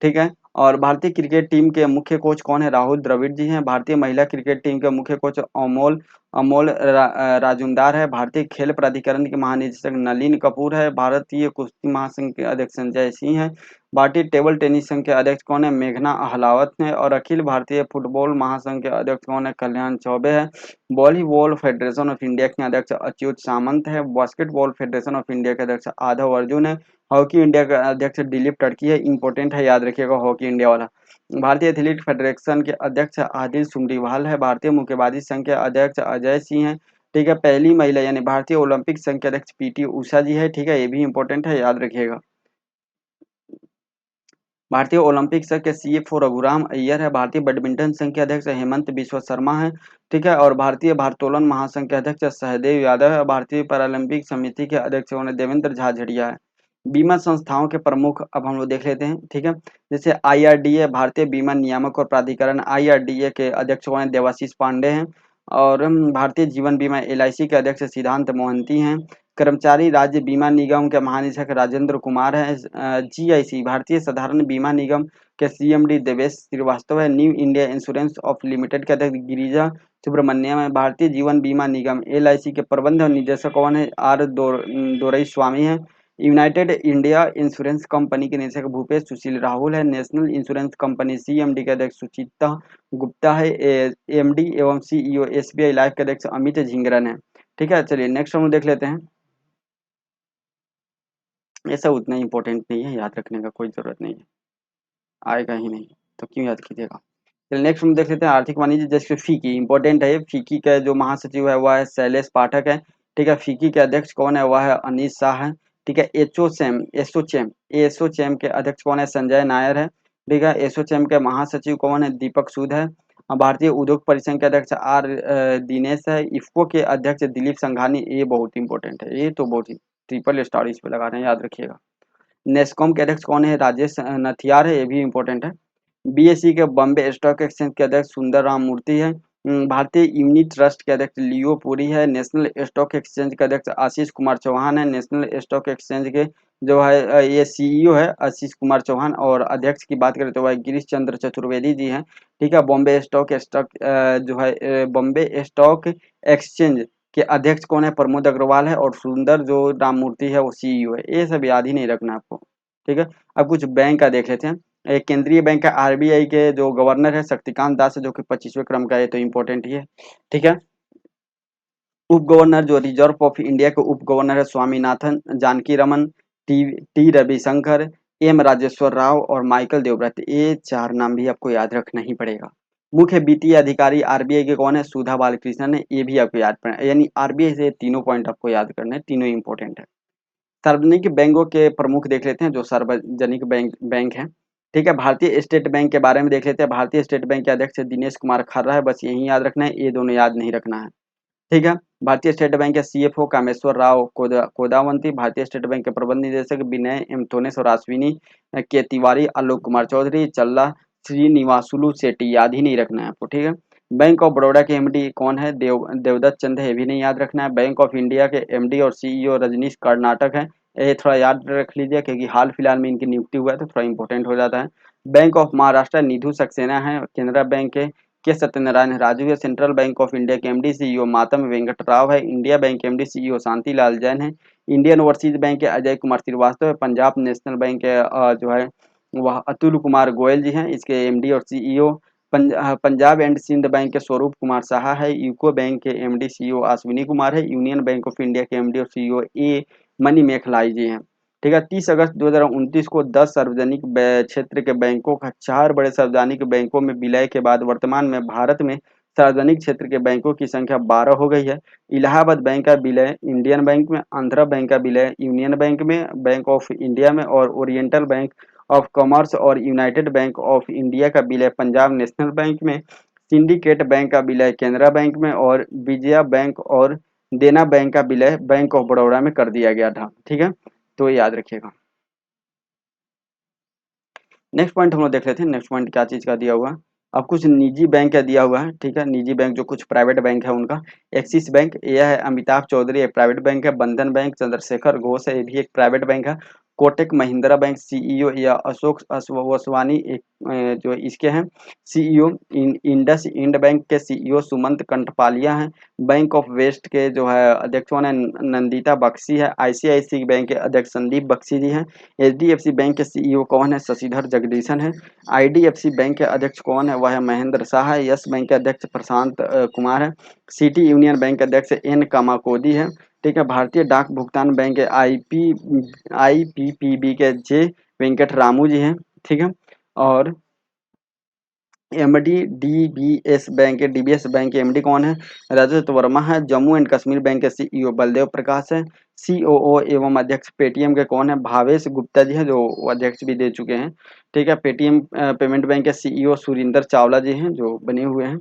ठीक है। और भारतीय क्रिकेट टीम के मुख्य कोच कौन है? राहुल द्रविड़ जी हैं। भारतीय महिला क्रिकेट टीम के मुख्य कोच अमोल अमोल राजुमदार है। भारतीय खेल प्राधिकरण के महानिदेशक नलिन कपूर है। भारतीय कुश्ती महासंघ के अध्यक्ष संजय सिंह है। भारतीय टेबल टेनिस संघ के अध्यक्ष कौन है? मेघना अहलावत है। और अखिल भारतीय फुटबॉल महासंघ के अध्यक्ष कौन है? कल्याण चौबे है। वॉलीबॉल फेडरेशन ऑफ इंडिया के अध्यक्ष अच्युत सामंत है। बास्केटबॉल फेडरेशन ऑफ इंडिया के अध्यक्ष आधव अर्जुन है। हॉकी इंडिया का अध्यक्ष दिलीप टर्की है। इंपॉर्टेंट है, याद रखिएगा हॉकी इंडिया वाला। भारतीय एथलीट फेडरेशन के अध्यक्ष आदिल सुमरीवाल है। भारतीय मुक्केबाजी संघ के अध्यक्ष अजय सिंह है। ठीक है। पहली महिला यानी भारतीय ओलंपिक संघ के अध्यक्ष पीटी उषा जी है। ठीक है, ये भी इंपॉर्टेंट है, याद रखिएगा। भारतीय ओलंपिक संघ के सीएफओ रघुराम अय्यर है। भारतीय बैडमिंटन संघ के अध्यक्ष हेमंत बिश्व शर्मा है। ठीक है। और भारतीय भारोत्तोलन महासंघ के अध्यक्ष सहदेव यादव है। भारतीय पैरालंपिक समिति के अध्यक्ष देवेंद्र झाझड़िया है। बीमा संस्थाओं के प्रमुख अब हम लोग देख लेते हैं। ठीक है। जैसे आईआरडीए भारतीय बीमा नियामक और प्राधिकरण, आईआरडीए के अध्यक्ष कौन है? देवाशीष पांडे हैं। और भारतीय जीवन बीमा एलआईसी के अध्यक्ष सिद्धांत मोहंती हैं। कर्मचारी राज्य बीमा निगम के महानिदेशक राजेंद्र कुमार है। जीआईसी भारतीय साधारण बीमा निगम के सीएमडी देवेश श्रीवास्तव है। New India insurance of limited के अध्यक्ष गिरिजा सुब्रमण्यम है। भारतीय जीवन बीमा निगम एलआईसी के प्रबंध निदेशक कौन है? आर दोरई स्वामी है। यूनाइटेड इंडिया इंश्योरेंस कंपनी के निदेशक भूपेश सुशील राहुल है। नेशनल इंश्योरेंस कंपनी सीएमडी के अध्यक्ष सुचिता गुप्ता है। एमडी एवं सीईओ एसबीआई लाइफ के अध्यक्ष अमित झिंगरन है। ठीक है, चलिए नेक्स्ट हम देख लेते हैं। ये सब उतना इंपॉर्टेंट नहीं है, याद रखने का कोई जरूरत नहीं है, आएगा ही नहीं तो क्यों याद कीजिएगा। चलिए नेक्स्ट हम देख लेते हैं आर्थिक वाणिज्य। जैसे फीकी इंपॉर्टेंट है, ये फीकी का जो महासचिव है वह है शैलेश पाठक है। ठीक है। फीकी के अध्यक्ष कौन है? वह है अनीश शाह है। ठीक है। एसोचैम के अध्यक्ष कौन है? संजय नायर है। ठीक है। एसोचैम के महासचिव कौन है? दीपक सूद है। भारतीय उद्योग परिसंघ के अध्यक्ष आर दिनेश है। इफ्को के अध्यक्ष दिलीप संघानी, ये बहुत इंपॉर्टेंट है, ये तो बहुत ही ट्रिपल स्टार इस पे लगा रहे हैं, याद रखिएगा। नेस्कॉम के अध्यक्ष कौन है? राजेश नथियार है, ये भी इंपॉर्टेंट है। बीएसई के बॉम्बे स्टॉक एक्सचेंज के अध्यक्ष सुंदर राम मूर्ति है। भारतीय यूनिट ट्रस्ट के अध्यक्ष लियो पुरी है। नेशनल स्टॉक एक्सचेंज के अध्यक्ष आशीष कुमार चौहान है। नेशनल स्टॉक एक्सचेंज के जो है ये सीईओ है आशीष कुमार चौहान। और अध्यक्ष की बात करें तो वह गिरीश चंद्र चतुर्वेदी जी हैं। ठीक है। बॉम्बे स्टॉक जो है बॉम्बे स्टॉक एक्सचेंज के अध्यक्ष कौन है? प्रमोद अग्रवाल है। और सुंदर जो राम मूर्ति है वो सीईओ है। ये सब याद ही नहीं रखना आपको। ठीक है। अब कुछ बैंक का देख लेते हैं। एक केंद्रीय बैंक का आरबीआई के जो गवर्नर है शक्तिकांत दास है, जो कि 25वें क्रम का है, तो इम्पोर्टेंट ही है। ठीक है। उप गवर्नर जो रिजर्व ऑफ इंडिया के उप गवर्नर है स्वामीनाथन जानकी रमन, टी रविशंकर, एम राजेश्वर राव और माइकल देवव्रत, ये चार नाम भी आपको याद रखना ही पड़ेगा। मुख्य वित्तीय अधिकारी आरबीआई के कौन है? सुधा बालकृष्णन है, ये भी आपको याद पड़े, यानी आरबीआई से तीनों पॉइंट आपको याद करने, तीनों इंपॉर्टेंट है। सार्वजनिक बैंकों के प्रमुख देख लेते हैं, जो सार्वजनिक बैंक है। ठीक है। भारतीय स्टेट बैंक के बारे में देख लेते हैं। भारतीय स्टेट बैंक के अध्यक्ष दिनेश कुमार खर्रा है, बस यही याद रखना है, ये दोनों याद नहीं रखना है। ठीक है। भारतीय स्टेट बैंक के सीएफओ कामेश्वर राव कोदावंती। भारतीय स्टेट बैंक के प्रबंध निदेशक विनय एम थोनेस और अश्विनी के तिवारी, आलोक कुमार चौधरी, चल्ला श्रीनिवासुलु सेट्टी, याद ही नहीं रखना है आपको। ठीक है। बैंक ऑफ बड़ौदा के एमडी कौन है? देवदत्त चंद है, ये भी नहीं याद रखना है। बैंक ऑफ इंडिया के एमडी और सीईओ रजनीश कर्नाटक है, ये थोड़ा याद रख लीजिए क्योंकि हाल फिलहाल में इनकी नियुक्ति हुआ है तो थोड़ा इंपॉर्टेंट हो जाता है। बैंक ऑफ महाराष्ट्र निधु सक्सेना है। केनरा बैंक के सत्यनारायण राजू है। सेंट्रल बैंक ऑफ इंडिया के एमडी सीईओ मातम वेंकट राव है। इंडिया बैंक के एमडी सीईओ शांतिलाल जैन है। इंडियन ओवरसीज बैंक के अजय कुमार श्रीवास्तव है। पंजाब नेशनल बैंक के जो है वह अतुल कुमार गोयल जी हैं, इसके एमडी और CEO. Punjab and Sind Bank के स्वरूप कुमार साहा है। यूको बैंक के एमडी सीईओ अश्विनी कुमार है। यूनियन बैंक ऑफ इंडिया के एमडी और सीईओ ए मनी मेखलाई जी हैं। ठीक है, 30 अगस्त 2029 को 10 सार्वजनिक क्षेत्र के बैंकों का 4 बड़े सार्वजनिक बैंकों में विलय के बाद वर्तमान में भारत में सार्वजनिक क्षेत्र के बैंकों की संख्या 12 हो गई है। इलाहाबाद बैंक का विलय इंडियन बैंक में, आंध्रा बैंक का विलय यूनियन बैंक में, बैंक ऑफ इंडिया में, और ओरिएंटल बैंक ऑफ कॉमर्स और यूनाइटेड बैंक ऑफ इंडिया का विलय पंजाब नेशनल बैंक में, सिंडिकेट बैंक का विलय केनरा बैंक में, और विजया बैंक और देना बैंक का विलय बैंक ऑफ बड़ौदा में कर दिया गया था। ठीक है, तो याद रखिएगा। नेक्स्ट पॉइंट हम लोग देख लेते हैं। नेक्स्ट पॉइंट क्या चीज़ का दिया हुआ है। अब कुछ निजी बैंक का दिया हुआ है। ठीक है, निजी बैंक जो कुछ प्राइवेट बैंक है उनका। एक्सिस बैंक, यह है अमिताभ चौधरी, एक प्राइवेट बैंक है। बंधन बैंक चंद्रशेखर घोष है, ये भी एक प्राइवेट बैंक है। कोटक महिंद्रा बैंक सीईओ या अशोक वासवानी एक जो इसके हैं सीईओ। इंडस इंड बैंक के सीईओ सुमंत कंठपालिया हैं। बैंक ऑफ वेस्ट के जो है अध्यक्ष कौन है, नंदिता बख्शी है। आईसीआईसी बैंक के अध्यक्ष संदीप बख्शी जी हैं। एचडीएफसी बैंक के सीईओ कौन है, शशिधर जगदीशन है। आईडीएफसी बैंक के अध्यक्ष कौन है, वह है महेंद्र शाह है। यस बैंक के अध्यक्ष प्रशांत कुमार है। सिटी यूनियन बैंक के अध्यक्ष एन कामाकोदी है। ठीक है, भारतीय डाक भुगतान बैंक के आईपीपीबी के जे वेंकट रामू जी हैं। ठीक है, और एमडी डीबीएस बैंक के डीबीएस बैंक के एमडी कौन है, रजत वर्मा है। जम्मू एंड कश्मीर बैंक के सीईओ बलदेव प्रकाश है। सीओओ एवं अध्यक्ष पेटीएम के कौन है, भावेश गुप्ता जी हैं, जो अध्यक्ष भी दे चुके हैं। ठीक है, पेटीएम पेमेंट बैंक के सीईओ सुरिंदर चावला जी हैं, जो बने हुए हैं।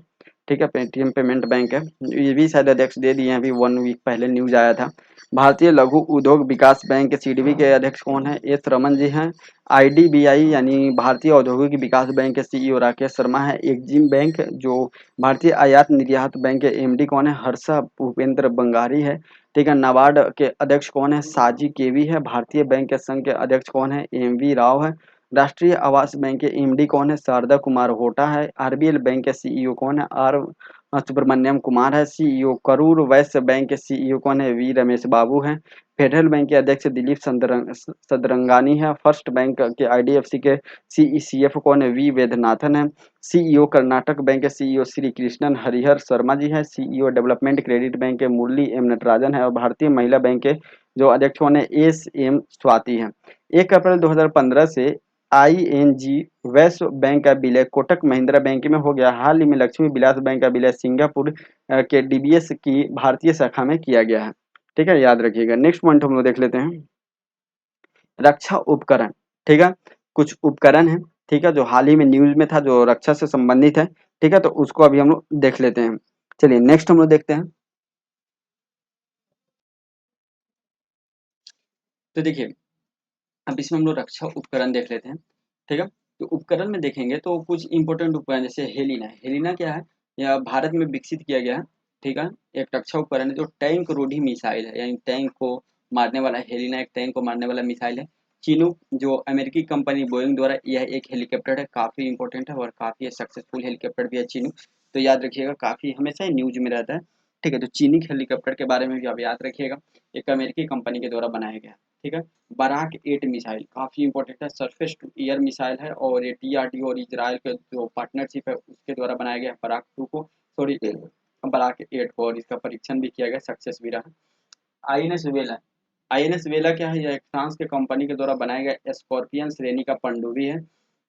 ठीक है, पेटीएम पेमेंट बैंक है, ये भी शायद अध्यक्ष दे दिए हैं, अभी 1 वीक पहले न्यूज आया था। भारतीय लघु उद्योग विकास बैंक के सीडीबी के अध्यक्ष कौन है, एस रमन जी हैं। आईडीबीआई यानी भारतीय औद्योगिक विकास बैंक के सीईओ राकेश शर्मा है। एक्जिम बैंक जो भारतीय आयात निर्यात बैंक के एमडी कौन है, हर्षा भूपेंद्र बंगारी है। ठीक है, नाबार्ड के अध्यक्ष कौन है, साजी केवी है। भारतीय बैंक के संघ के अध्यक्ष कौन है, एमवी राव है। राष्ट्रीय आवास बैंक के एमडी कौन है, शारदा कुमार होटा है। आरबीएल बैंक के सीईओ कौन है, आर सुब्रमण्यम कुमार है। सीईओ करूर वैश्य बैंक के सीईओ कौन है, वी रमेश बाबू है। फेडरल बैंक के अध्यक्ष दिलीप सदरंगानी है। फर्स्ट बैंक के आईडीएफसी के सीईसीएफ कौन है, वी वेदनाथन है। सीईओ कर्नाटक बैंक के सीईओ श्री कृष्णन हरिहर शर्मा जी है। सीईओ डेवलपमेंट क्रेडिट बैंक के मुरली एम नटराजन है। और भारतीय महिला बैंक के जो अध्यक्ष कौन है, एस एम स्वाति है। 1 अप्रैल 2015 से आईएनजी वैश्य बैंक का विलय कोटक महिंद्रा बैंक में हो गया। हाल ही में लक्ष्मी विलास बैंक का विलय सिंगापुर के डीबीएस की भारतीय शाखा में किया गया है। ठीक है, याद रखिएगा। नेक्स्ट पॉइंट हम लोग देख लेते हैं, रक्षा उपकरण। ठीक है, कुछ उपकरण है, ठीक है, जो हाल ही में न्यूज में था, जो रक्षा से संबंधित है। ठीक है, तो उसको अभी हम लोग देख लेते हैं। चलिए नेक्स्ट हम लोग देखते हैं। तो देखिए, अब इसमें हम लोग रक्षा उपकरण देख लेते हैं। ठीक है, तो उपकरण में देखेंगे तो कुछ इंपॉर्टेंट उपकरण जैसे हेलिना। हेलिना क्या है, यह भारत में विकसित किया गया है। ठीक है, एक रक्षा उपकरण है जो टैंक रोधी मिसाइल है, यानी टैंक को मारने वाला। हेलिना एक टैंक को मारने वाला मिसाइल है। चिनूक जो अमेरिकी कंपनी बोइंग द्वारा, यह एक हेलीकॉप्टर है, काफी इंपॉर्टेंट है और काफी सक्सेसफुल हेलीकॉप्टर भी है चिनूक। तो याद रखिएगा, काफी हमेशा ही न्यूज में रहता है। ठीक है, तो चीनिक हेलीकॉप्टर के बारे में भी आप याद रखिएगा, एक अमेरिकी कंपनी के द्वारा बनाया गया। ठीक है, बराक 8 मिसाइल काफ़ी इंपॉर्टेंट है, सरफेस टू एयर मिसाइल है और ये डीआरडीओ और इजराइल के जो पार्टनरशिप है उसके द्वारा बनाया गया है बराक 2 को, सॉरी बराक 8 को, और इसका परीक्षण भी किया गया, सक्सेस भी रहा। आईएनएस वेला। आईएनएस वेला क्या है, यह एक फ्रांस के कंपनी के द्वारा बनाया गया स्कॉर्पियन श्रेणी का पनडुब्बी है।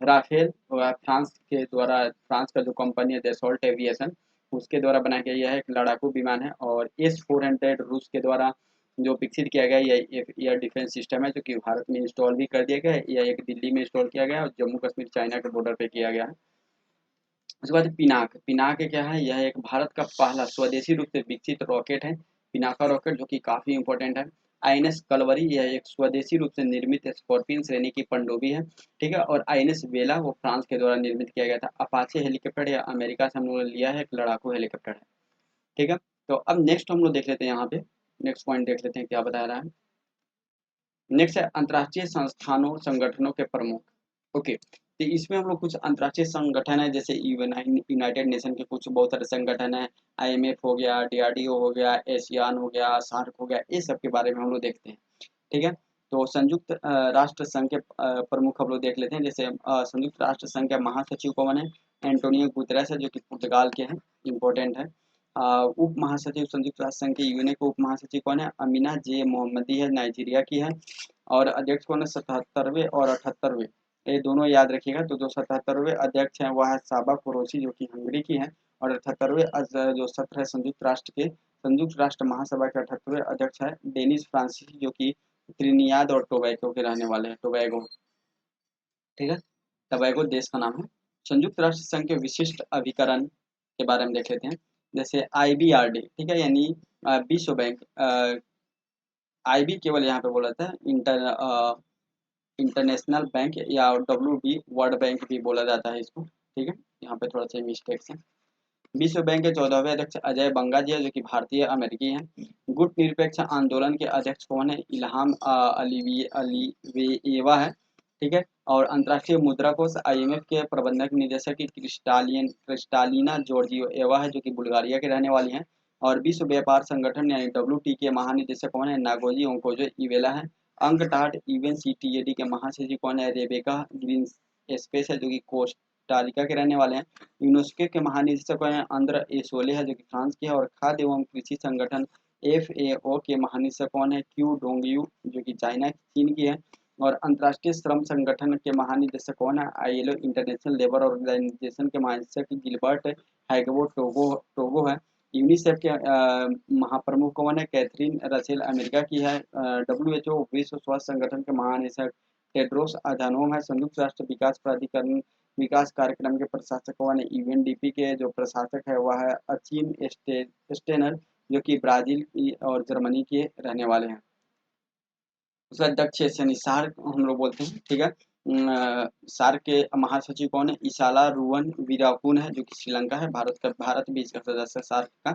राफेल फ्रांस के द्वारा, फ्रांस का जो कंपनी है डेसॉल्ट एविएशन, उसके द्वारा बनाया गया यह एक लड़ाकू विमान है। और S-400 रूस के द्वारा जो विकसित किया गया, यह एक एयर डिफेंस सिस्टम है जो कि भारत में इंस्टॉल भी कर दिया गया है। यह एक दिल्ली में इंस्टॉल किया गया है और जम्मू कश्मीर चाइना के बॉर्डर पे किया गया है। उसके बाद पिनाक। पिनाक क्या है, यह एक भारत का पहला स्वदेशी रूप से विकसित रॉकेट है, पिनाका रॉकेट, जो कि काफ़ी इंपॉर्टेंट है। आईएनएस कलवरी, यह एक स्वदेशी रूप से निर्मित स्कॉर्पियन श्रेणी की पनडुब्बी है। ठीक है, और आईएनएस वेला वो फ्रांस के द्वारा निर्मित किया गया था। अपाचे हेलीकॉप्टर या अमेरिका से हम लोग ने लिया है, एक लड़ाकू हेलीकॉप्टर है। ठीक है, तो अब नेक्स्ट हम लोग देख लेते हैं, यहाँ पे नेक्स्ट पॉइंट देख लेते हैं क्या बता रहा है। नेक्स्ट है अंतर्राष्ट्रीय संस्थानों संगठनों के प्रमुख। ओके, तो इसमें हम लोग कुछ अंतर्राष्ट्रीय संगठन है, जैसे यूनाइटेड नेशन के कुछ बहुत सारे संगठन है। आईएमएफ हो गया, डीआरडीओ हो गया, एशियान हो गया, सार्क हो गया, ये सब के बारे में हम लोग देखते हैं। ठीक है, तो संयुक्त राष्ट्र संघ के प्रमुख हम लोग देख लेते हैं। जैसे संयुक्त राष्ट्र संघ के महासचिव कौन है? एंटोनियो गुतरेस है, जो कि पुर्तगाल के हैं, इम्पोर्टेंट है। उप महासचिव संयुक्त राष्ट्र संघ के यूएनए के उप महासचिव कौन है? अमीना जे मोहम्मदी है, नाइजीरिया की है। और अध्यक्ष कौन है? 77वें और 78वें, ये दोनों याद रखिएगा। तो जो 77वें अध्यक्ष हैं वह है साबा कुरैशी, जो कि हंगरी की है। और 78वें जो सत्र है संयुक्त राष्ट्र महासभा के 78वें अध्यक्ष है डेनिस फ्रांसीसी, जो कि त्रिनियाद और टोबैगो के रहने वाले हैं। टोबैगो, ठीक है, टोबैगो देश का नाम है। संयुक्त राष्ट्र संघ के विशिष्ट अभिकरण के बारे में देख लेते हैं। जैसे IBRD, ठीक है, यानी विश्व बैंक। IB केवल यहाँ पे बोला था, इंटरनेशनल बैंक, या WB वर्ल्ड बैंक भी बोला जाता है इसको, ठीक है, यहाँ पे थोड़ा सा मिस्टेक है। विश्व बैंक के 14वें अध्यक्ष अजय बंगा जी है, जो कि भारतीय अमेरिकी हैं। गुट निरपेक्ष आंदोलन के अध्यक्ष कौन है? इल्हाम अलीवेवा है, ठीक है। और अंतर्राष्ट्रीय मुद्रा कोष IMF के प्रबंधक निदेशक की क्रिस्टालिना जॉर्जियोवा है, जो कि बुल्गारिया के रहने वाली हैं। और विश्व व्यापार संगठन यानी WT के महानिदेशक कौन है? नागोजी ओंकोजो इवेला है। अंकटाड UNCTAD के महासचिव कौन है? रेबेका ग्रीन स्पेस है, जो कि कोस्टारिका के रहने वाले हैं। यूनेस्को के महानिदेशक हैं अंद्र एसोले है, जो कि फ्रांस के है। और खाद्य एवं कृषि संगठन FAO के महानिदेशक कौन है? क्यू डोंगयू, जो कि चाइना चीन की है। और अंतर्राष्ट्रीय श्रम संगठन के महानिदेशक कौन है? ILO इंटरनेशनल लेबर ऑर्गेनाइजेशन के महानिदेशक गिलबर्ट हैगबो टोगो है। यूनिसेफ के महाप्रमुख कौन है? कैथरीन रसेल अमेरिका की है। WHO विश्व स्वास्थ्य संगठन के महानिदेशक टेड्रोस अधानोम है। संयुक्त राष्ट्र विकास प्राधिकरण विकास कार्यक्रम के प्रशासक कौन है? UNDP के जो प्रशासक है वह है अचीम स्टेनर, जो कि ब्राजील और जर्मनी के रहने वाले हैं। उसका अध्यक्ष यानी सार्क हम लोग बोलते हैं, ठीक है। सार्क के महासचिव कौन है? इसाला रुवन वीराकुन है, जो कि श्रीलंका है। भारत भी इसका सदस्य है सार्क का।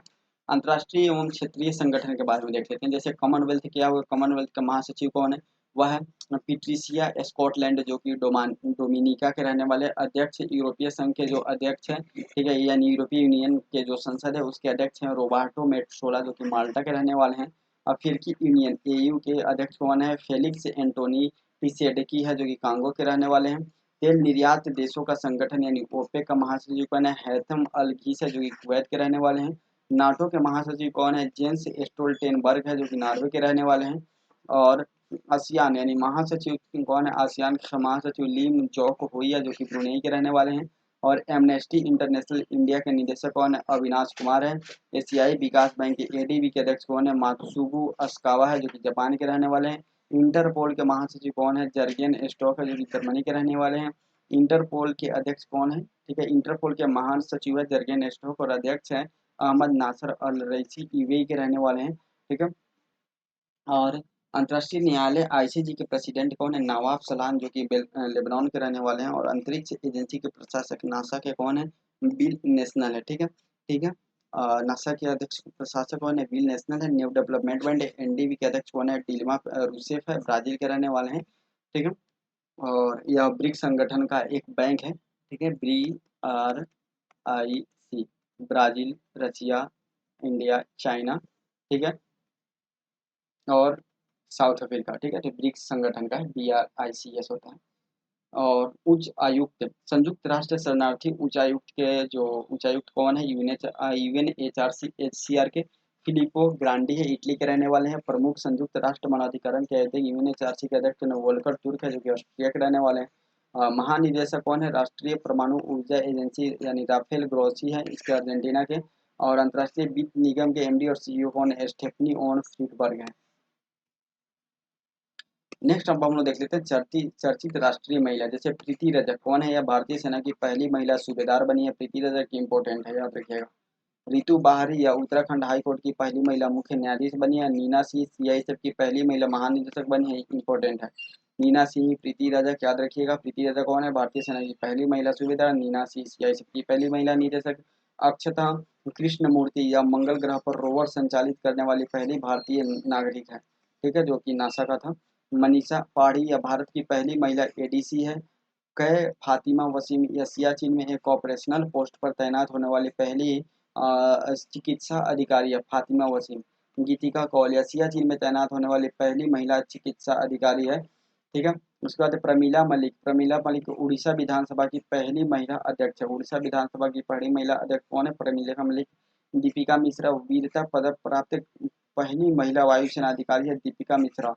अंतर्राष्ट्रीय एवं क्षेत्रीय संगठन के बारे में देख लेते हैं। जैसे कॉमनवेल्थ क्या हुआ? कॉमनवेल्थ का महासचिव कौन है? वह है पीट्रिसिया स्कॉटलैंड, जो कि डोमिनिका के रहने वाले। अध्यक्ष यूरोपीय संघ के जो अध्यक्ष हैं, ठीक है, यानी यूरोपीय यूनियन के जो संसद है उसके अध्यक्ष हैं रोबर्टो मेट्सोला, जो कि माल्टा के रहने वाले हैं। अफ्रीकी यूनियन AU के अध्यक्ष कौन है? फेलिक्स एंटोनी त्शिसेडकी है, जो कि कांगो के रहने वाले हैं। तेल निर्यात देशों का संगठन यानी OPEC का महासचिव कौन है? हैथम अल घीस है, जो कि कुवैत के रहने वाले हैं। नाटो के महासचिव कौन है? जेंस स्टोल्टेनबर्ग है, जो कि नॉर्वे के रहने वाले हैं। और आसियान यानी महासचिव कौन है? आसियान का महासचिव लीम जोक हुई है, जो कि ब्रुनेई के रहने वाले हैं। और एमनेस्टी इंटरनेशनल इंडिया के निदेशक कौन है? अविनाश कुमार है। एशियाई विकास बैंक के ADB के अध्यक्ष कौन है? मात्सुगु अस्कावा है, जो कि जापान के रहने वाले हैं। इंटरपोल के महासचिव कौन है? जर्गेन स्टॉक है, जो कि जर्मनी के रहने वाले हैं। इंटरपोल के अध्यक्ष कौन है? ठीक है, इंटरपोल के महासचिव है जर्गेन स्टॉक, और अध्यक्ष है अहमद नासर अल रईसी, UAE के रहने वाले हैं, ठीक है। और अंतर्राष्ट्रीय न्यायालय ICJ के प्रेसिडेंट कौन है? नवाब सलाम, जो कि लेबनान के रहने वाले हैं। और अंतरिक्ष एजेंसी के प्रशासक नासा के कौन है? बिल नेशनल है, ठीक है, ठीक है। नासा के अध्यक्ष प्रशासक कौन है? बिल नेशनल है। न्यू डेवलपमेंट बैंक NDB के अध्यक्ष कौन है? डिल्मा रूसेफ है, ब्राजील के रहने वाले हैं, ठीक है। और यह ब्रिक्स संगठन का एक बैंक है, ठीक है, BRIC, Brazil, Russia, India, China, ठीक है, और साउथ अफ्रीका, ठीक है। तो ब्रिक्स संगठन का है, BRICS होता है। और उच्च आयुक्त, संयुक्त राष्ट्र शरणार्थी उच्चायुक्त के जो उच्चायुक्त कौन है? UNHRC के फिलिपो ग्रांडी है, इटली के रहने वाले हैं। प्रमुख संयुक्त राष्ट्र मानवाधिकरण के अध्यक्ष UNHRC के अध्यक्ष वोल्कर तुर्क है, जो कि ऑस्ट्रिया के रहने वाले हैं। महानिदेशक कौन है? राष्ट्रीय परमाणु ऊर्जा एजेंसी यानी राफेल ग्रोसी है, इसके अर्जेंटीना के। और अंतर्राष्ट्रीय वित्त निगम के MD और CEO कौन है? स्टेफनी ओन फ्रीडबर्ग है। नेक्स्ट अब हम लोग देख लेते हैं चर्चित राष्ट्रीय महिला। जैसे प्रीति रजक कौन है? यह भारतीय सेना की पहली महिला सूबेदार बनी है। प्रीति रजक इंपॉर्टेंट है, याद रखिएगा। रितु बाहरी या उत्तराखंड हाई कोर्ट की पहली महिला मुख्य न्यायाधीश बनी है। नीना सिंह CISF की पहली महिला महानिदेशक बनी है, इंपॉर्टेंट है। नीना सिंह, प्रीति रजक, याद रखिएगा। प्रीति रजक कौन है? भारतीय सेना की पहली महिला सूबेदार। नीना सिंह CISF की पहली महिला निदेशक। अक्षता कृष्णमूर्ति या मंगल ग्रह पर रोवर संचालित करने वाली पहली भारतीय नागरिक है, ठीक है, जो कि नासा का था। मनीषा पाढ़ी या भारत की पहली महिला ADC है। कै फातिमा वसीम या सियाचिन में एक ऑपरेशनल पोस्ट पर तैनात होने वाली पहली चिकित्सा अधिकारी है, फातिमा वसीम। गीतिका कौल या सियाचिन में तैनात होने वाली पहली महिला चिकित्सा अधिकारी है। ठीक है, उसके बाद प्रमीला मलिक उड़ीसा विधानसभा की पहली महिला अध्यक्ष है। उड़ीसा विधानसभा की पहली महिला अध्यक्ष कौन है? प्रमीला मलिक। दीपिका मिश्रा वीरता पदक प्राप्त पहली महिला वायुसेना अधिकारी है, दीपिका मिश्रा।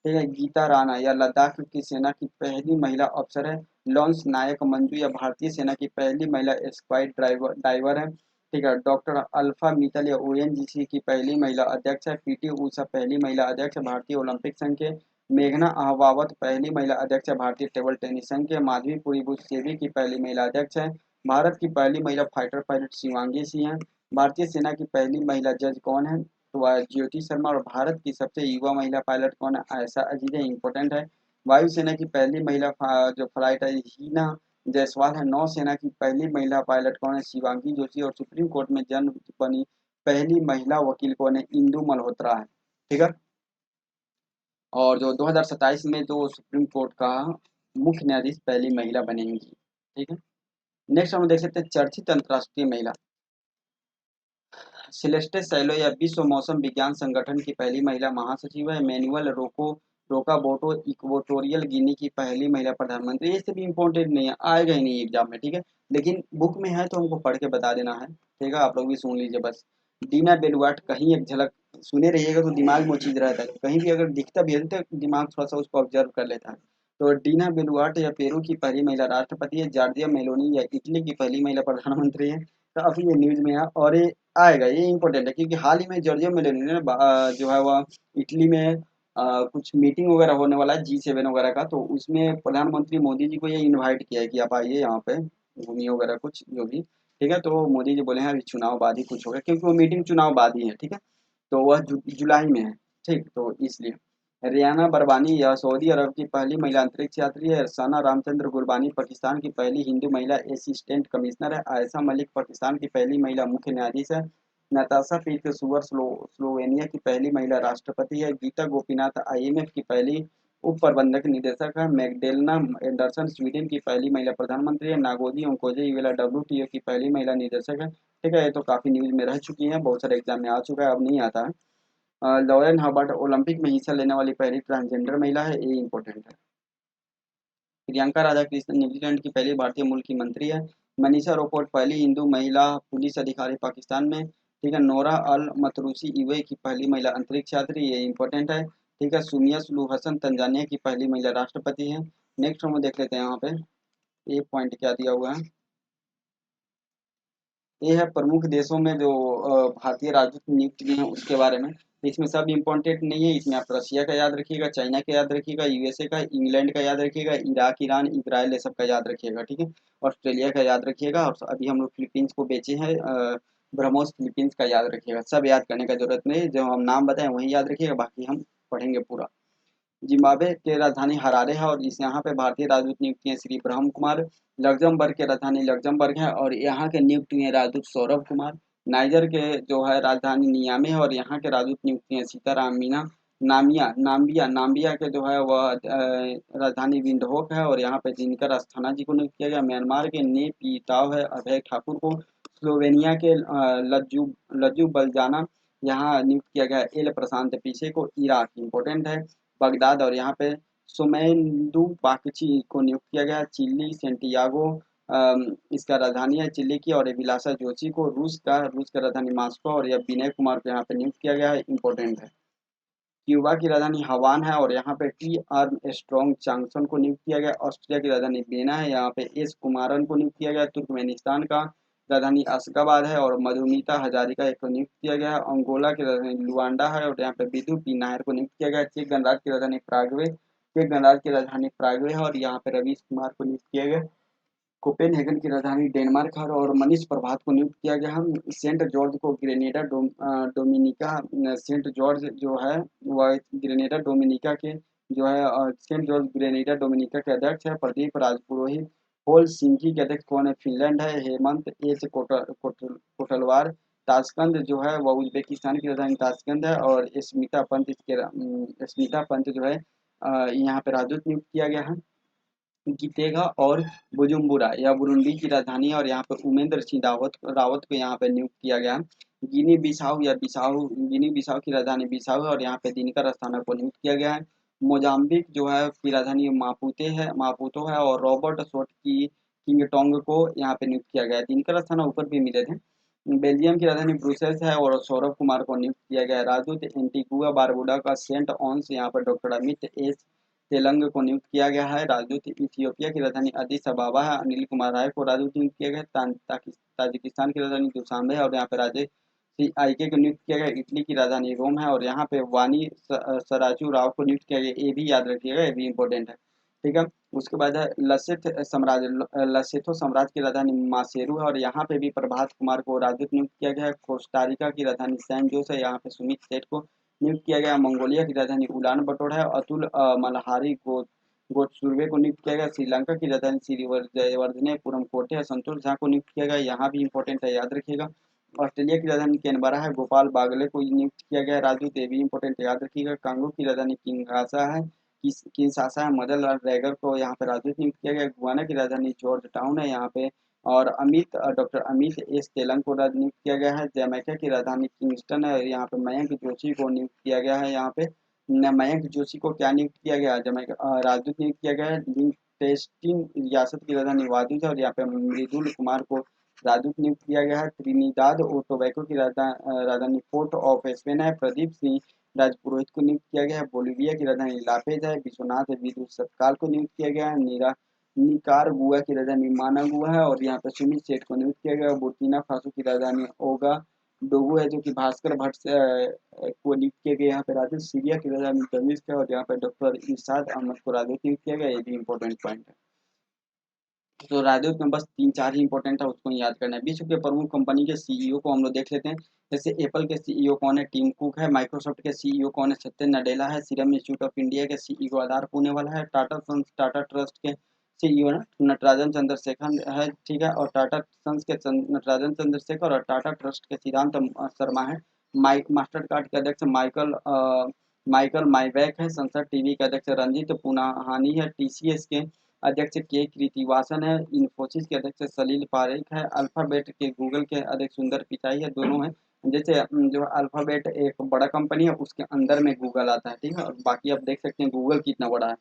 ठीक है, गीता राणा या लद्दाख की सेना की पहली महिला अफसर है। लॉन्स नायक मंजू या भारतीय सेना की पहली महिला स्क्वाड डाइवर है। ठीक है, डॉक्टर अल्फा मित्तल या ओएनजीसी की पहली महिला अध्यक्ष है। पीटी ऊषा पहली महिला अध्यक्ष है भारतीय ओलंपिक संघ के। मेघना अहवावत पहली महिला अध्यक्ष है भारतीय टेबल टेनिस संघ के। माधवी पुरीबुच सेबी की पहली महिला अध्यक्ष है। भारत की पहली महिला फाइटर पायलट शिवांगी सिंह है। भारतीय सेना की पहली महिला जज कौन है? तो वह ज्योति शर्मा। और भारत की सबसे युवा महिला पायलट कौन है? आयशा अजीज है, इंपॉर्टेंट है। वायुसेना की पहली महिला जो फ्लाइट है हीना जायसवाल है। नौसेना की पहली महिला पायलट कौन है? शिवांगी जोशी। और सुप्रीम कोर्ट में जन्म बनी पहली महिला वकील कौन है? इंदु मल्होत्रा है। ठीक है, और जो 2027 में जो सुप्रीम कोर्ट का मुख्य न्यायाधीश पहली महिला बनेंगी। ठीक है, नेक्स्ट हम देख सकते हैं चर्चित अंतर्राष्ट्रीय महिला सेलेस्टे सैलो या विश्व मौसम विज्ञान संगठन की पहली महिला महासचिव है। मैनुअल रोकाबोटो इक्वेटोरियल गिनी की पहली महिला प्रधानमंत्री। ये सब इम्पोर्टेंट नहीं है, आएगा ही नहीं एग्जाम में। ठीक है, लेकिन बुक में है तो हमको पढ़ के बता देना है। ठीक है, आप लोग भी सुन लीजिए बस। डीना बेलुआट, कहीं एक झलक सुने रहिएगा तो दिमाग में वो चीज रहता है, कहीं भी अगर दिखता भी है तो दिमाग थोड़ा सा उसको ऑब्जर्व कर लेता है। तो डीना बेलुआट या पेरू की पहली महिला राष्ट्रपति है। जॉर्जिया मेलोनी या इटली की पहली महिला प्रधानमंत्री है। तो अभी ये न्यूज में है और ये आएगा, ये इम्पोर्टेंट है क्योंकि हाल ही में जॉर्जिया मेलोनी ने जो है वह इटली में कुछ मीटिंग वगैरह होने वाला है G7 वगैरह का, तो उसमें प्रधानमंत्री मोदी जी को ये इनवाइट किया है कि आप आइए यहाँ पे घूमिए वगैरह कुछ जो भी। ठीक है, तो मोदी जी बोले हैं अभी चुनाव बाद ही कुछ होगा, क्योंकि वो मीटिंग चुनाव बाद ही है। ठीक है, तो वह जुलाई में है। ठीक, तो इसलिए रियाना बरबानी या सऊदी अरब की पहली महिला अंतरिक्ष यात्री है। सना रामचंद्र गुरबानी पाकिस्तान की पहली हिंदू महिला असिस्टेंट कमिश्नर है। आयशा मलिक पाकिस्तान की पहली महिला मुख्य न्यायाधीश है। नताशा पीतसूवर स्लोवेनिया की पहली महिला राष्ट्रपति है। गीता गोपीनाथ IMF की पहली उप प्रबंधक निदेशक है। मैगडेलना एंडरसन स्वीडन की पहली महिला प्रधानमंत्री है। नागोदी ओंकोजे-इवेला WTO की पहली महिला निदेशक है। ठीक है, ये तो काफी न्यूज में रह चुकी है, बहुत सारे एग्जाम में आ चुका है, अब नहीं आता है। लॉरेन हर्बर्ट ओलंपिक में हिस्सा लेने वाली पहली ट्रांसजेंडर महिला है, ये इंपॉर्टेंट है। प्रियंका राधाकृष्णन न्यूजीलैंड की पहली भारतीय मूल की मंत्री है। मनीषा रोपोट पहली हिंदू महिला पुलिस अधिकारी पाकिस्तान में। ठीक है, नोरा अल मतरूसी यूएई की पहली महिला अंतरिक्ष यात्री, ये इंपॉर्टेंट है। ठीक है, सुमिया सुलूहु हसन तंजानिया की पहली महिला राष्ट्रपति है। नेक्स्ट हम देख लेते हैं यहाँ पे ये पॉइंट क्या दिया हुआ है। ये है प्रमुख देशों में जो भारतीय राजदूत नियुक्त किए हैं उसके बारे में। इसमें सब इम्पोर्टेंट नहीं है, इसमें आप रशिया का याद रखिएगा, चाइना का याद रखिएगा, USA का, इंग्लैंड का याद रखिएगा, इराक, ईरान, इजराइल, ये सब का याद रखिएगा। ठीक है, ऑस्ट्रेलिया का याद रखिएगा, और अभी हम लोग फिलीपींस को बेचे हैं, ब्रह्मोस फिलीपींस का याद रखिएगा। सब याद करने का जरूरत नहीं, जो हम नाम बताएं वही याद रखिएगा, बाकी हम पढ़ेंगे पूरा। जिम्बाब्वे के राजधानी हरारे है और इस यहाँ पे भारतीय राजदूत नियुक्त किए श्री ब्रह्म कुमार। लग्जमबर्ग के राजधानी लग्जमबर्ग है और यहाँ के नियुक्त हुए राजदूत सौरभ कुमार। नाइजर के जो है राजधानी नियामे है और यहाँ के राजदूत नियुक्त किए सीताराम मीना। नाम्बिया के जो है वह राजधानी विंडहोक है और यहाँ पे दिनकर अस्थाना जी को नियुक्त किया गया। म्यांमार के ने पीताव है अभय ठाकुर को। स्लोवेनिया के लज्जू बलजाना यहाँ नियुक्त किया गया एल प्रशांत पीछे को। इराक इंपोर्टेंट है, बगदाद, और यहाँ पे सुमेंदु बागची को नियुक्त किया गया। चिली सेंटियागो इसका राजधानी है चिली की। और अभिलाषा जोशी को रूस का राजधानी मॉस्को और यह विनय कुमार को यहाँ पे नियुक्त किया गया है, इंपॉर्टेंट है। क्यूबा की राजधानी हवान है और यहाँ पे टी आर्म स्ट्रॉन्ग चांगसन को नियुक्त किया गया। ऑस्ट्रिया की राजधानी वेना है, यहाँ पे एस कुमारन को नियुक्त किया गया। तुर्कमेनिस्तान का राजधानी अशगाबाद है और मधुमिता हजारिका एक को नियुक्त किया गया है। अंगोला की राजधानी लुआंडा है और यहाँ पे बिदु पी नायर को नियुक्त किया गया है। चेक गणराज्य की राजधानी प्रागवे है और यहाँ पे रवीश कुमार को नियुक्त किया गया। कोपेनहेगन की राजधानी डेनमार्क है और मनीष प्रभात को नियुक्त किया गया है। सेंट जॉर्ज को ग्रेनेडा डोमिनिका सेंट जॉर्ज जो है वह ग्रेनेडा डोमिनिका के जो है सेंट जॉर्ज ग्रेनेडा डोमिनिका के अध्यक्ष है। प्रदीप राजपुरोहित होल सिंकी के अध्यक्ष कौन है? फिनलैंड है। हेमंत कोटलवार ताशकंद जो है वह उज्बेकिस्तान की राजधानी ताशकंद है और स्मिता पंत जो है यहाँ पे राजदूत नियुक्त किया गया है। गीतेगा और बुजुम्बुरा यह बुरुंडी की राजधानी है और यहाँ पर उमेंद्र सिंह रावत को यहाँ पे नियुक्त किया गया है। गिनी बिसाऊ की राजधानी बिसाऊ है और यहाँ पे दिनकर अस्थाना को नियुक्त किया गया है। मोजाम्बिक जो है की राजधानी मापुतो है और रॉबर्ट सोट की किंगटोंग को यहाँ पे नियुक्त किया गया है। दिनकर अस्थाना ऊपर भी मिले थे। बेल्जियम की राजधानी ब्रुसेल्स है और सौरभ कुमार को नियुक्त किया गया है। राजदूत एंटीगुआ बारबुडा का सेंट ऑन्स यहाँ पर डॉक्टर अमित एस तेलंग को नियुक्त किया गया है। राजदूत इथियोपिया की राजधानी अदिस अबाबा है, अनिल कुमार राय को राजदूत नियुक्त किया गया है। ताजिकिस्तान की राजधानी दुशांबे है और यहाँ पे राजे आईके को नियुक्त किया गया। इटली की राजधानी रोम है और यहाँ पे वानी सराजू राव को नियुक्त किया गया। ये भी याद रखिएगा, ये भी इंपॉर्टेंट है। ठीक है। उसके बाद है लसेथो साम्राज्य की राजधानी मासेरू है और यहाँ पे भी प्रभात कुमार को राजदूत नियुक्त किया गया है। कोस्टारिका की राजधानी सैन जोस है, यहाँ पे सुमित सेठ को नियुक्त किया गया। मंगोलिया की राजधानी उलान बटोर है। अतुल मलहारी को गोत्सुर्वे को नियुक्त किया गया। श्रीलंका की राजधानी जयवर्धनेपुरम कोटे है। संतोष झा को नियुक्त किया गया, यहाँ भी इंपॉर्टेंट है, याद रखिएगा। ऑस्ट्रेलिया की राजधानी कैनबरा है। गोपाल बागले को नियुक्त किया गया राजदूत, ये भी इंपॉर्टेंट, याद रखिएगा। कांगो की राजधानी किंशासा है। मदन लाल रैगर को यहाँ पे राजदूत नियुक्त किया गया। गुआना की राजधानी जॉर्ज टाउन है यहाँ पे और डॉक्टर अमित एस तेलंग को नियुक्त किया गया है। जमैका की राजधानी किंगस्टन है और यहाँ पे मयंक जोशी को नियुक्त किया गया है। यहाँ पे मयंक जोशी को क्या नियुक्त किया गया है, जमैका राजदूत नियुक्त किया गया है। टेस्टिंग रियासत की राजधानी वादूज है और यहाँ पे मृदुल कुमार को राजदूत नियुक्त किया गया है। त्रिनिदाद और टोबैको की राजधानी पोर्ट ऑफ स्पेन है। प्रदीप सिंह राजपुरोहित को नियुक्त किया गया है। बोलीविया की राजधानी लापेज है। विश्वनाथ विदु सत्काल को नियुक्त किया गया है। निकारागुआ की राजधानी मानागुआ है और यहाँ पे सुमित सेठ को नियुक्त किया गया है। बुर्किना फासो की राजधानी ओगा डोगो है जो कि भास्कर भट्ट से को नियुक्त किया गया। यहाँ पे राजदूत सीरिया की राजधानी दमिश्क है और यहाँ पे डॉक्टर इरशाद अहमद को राजदूत नियुक्त किया गया। ये भी इंपॉर्टेंट पॉइंट है। तो राजदूत में बस 3-4 ही इंपॉर्टेंट है, उसको याद करना है। विश्व के प्रमुख कंपनी के सीईओ को हम लोग देख लेते हैं। जैसे एप्पल के सीईओ कौन है, टिम कुक है। माइक्रोसॉफ्ट के सीईओ कौन है, सत्य नडेला है। सीरम इंस्टीट्यूट ऑफ इंडिया के सीईओ आधार पूनेवाला है। टाटा ट्रस्ट के सीईओ नटराजन चंद्रशेखर है, ठीक है। और टाटा सन्स के नटराजन चंद्रशेखर और टाटा ट्रस्ट के सिद्धांत शर्मा है। मास्टर कार्ड के अध्यक्ष माइकल माइवैक है। संसद टीवी के अध्यक्ष रंजीत पुनाहानी है। टीसीएस के अध्यक्ष के कृतिवासन है। इन्फोसिस के अध्यक्ष सलील पारेख है। अल्फाबेट के गूगल के अध्यक्ष सुंदर पिचाई है। दोनों हैं। जैसे जो अल्फाबेट एक बड़ा कंपनी है उसके अंदर में गूगल आता है, ठीक है। और बाकी आप देख सकते हैं गूगल कितना बड़ा है,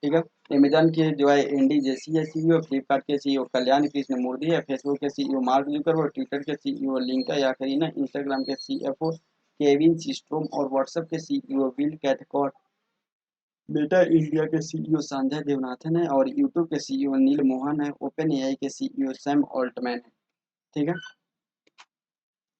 ठीक है। अमेजन के जो है एनडी जेसी है सीईओ। फ्लिपकार्ट के सीईओ कल्याण कृष्ण मूर्ति है। फेसबुक के सीईओ मार्क जुकरबर्ग। ट्विटर के सीईओ लिंका याकरीना। इंस्टाग्राम के सीएफओ केविन सिस्ट्रोम और व्हाट्सएप के सीईओ विल कैथकॉट। मेटा इंडिया के सीईओ संजय देवनाथन है और यूट्यूब के सीईओ नील मोहन है। ओपन एआई के सीईओ सैम ऑल्टमैन है, ठीक है।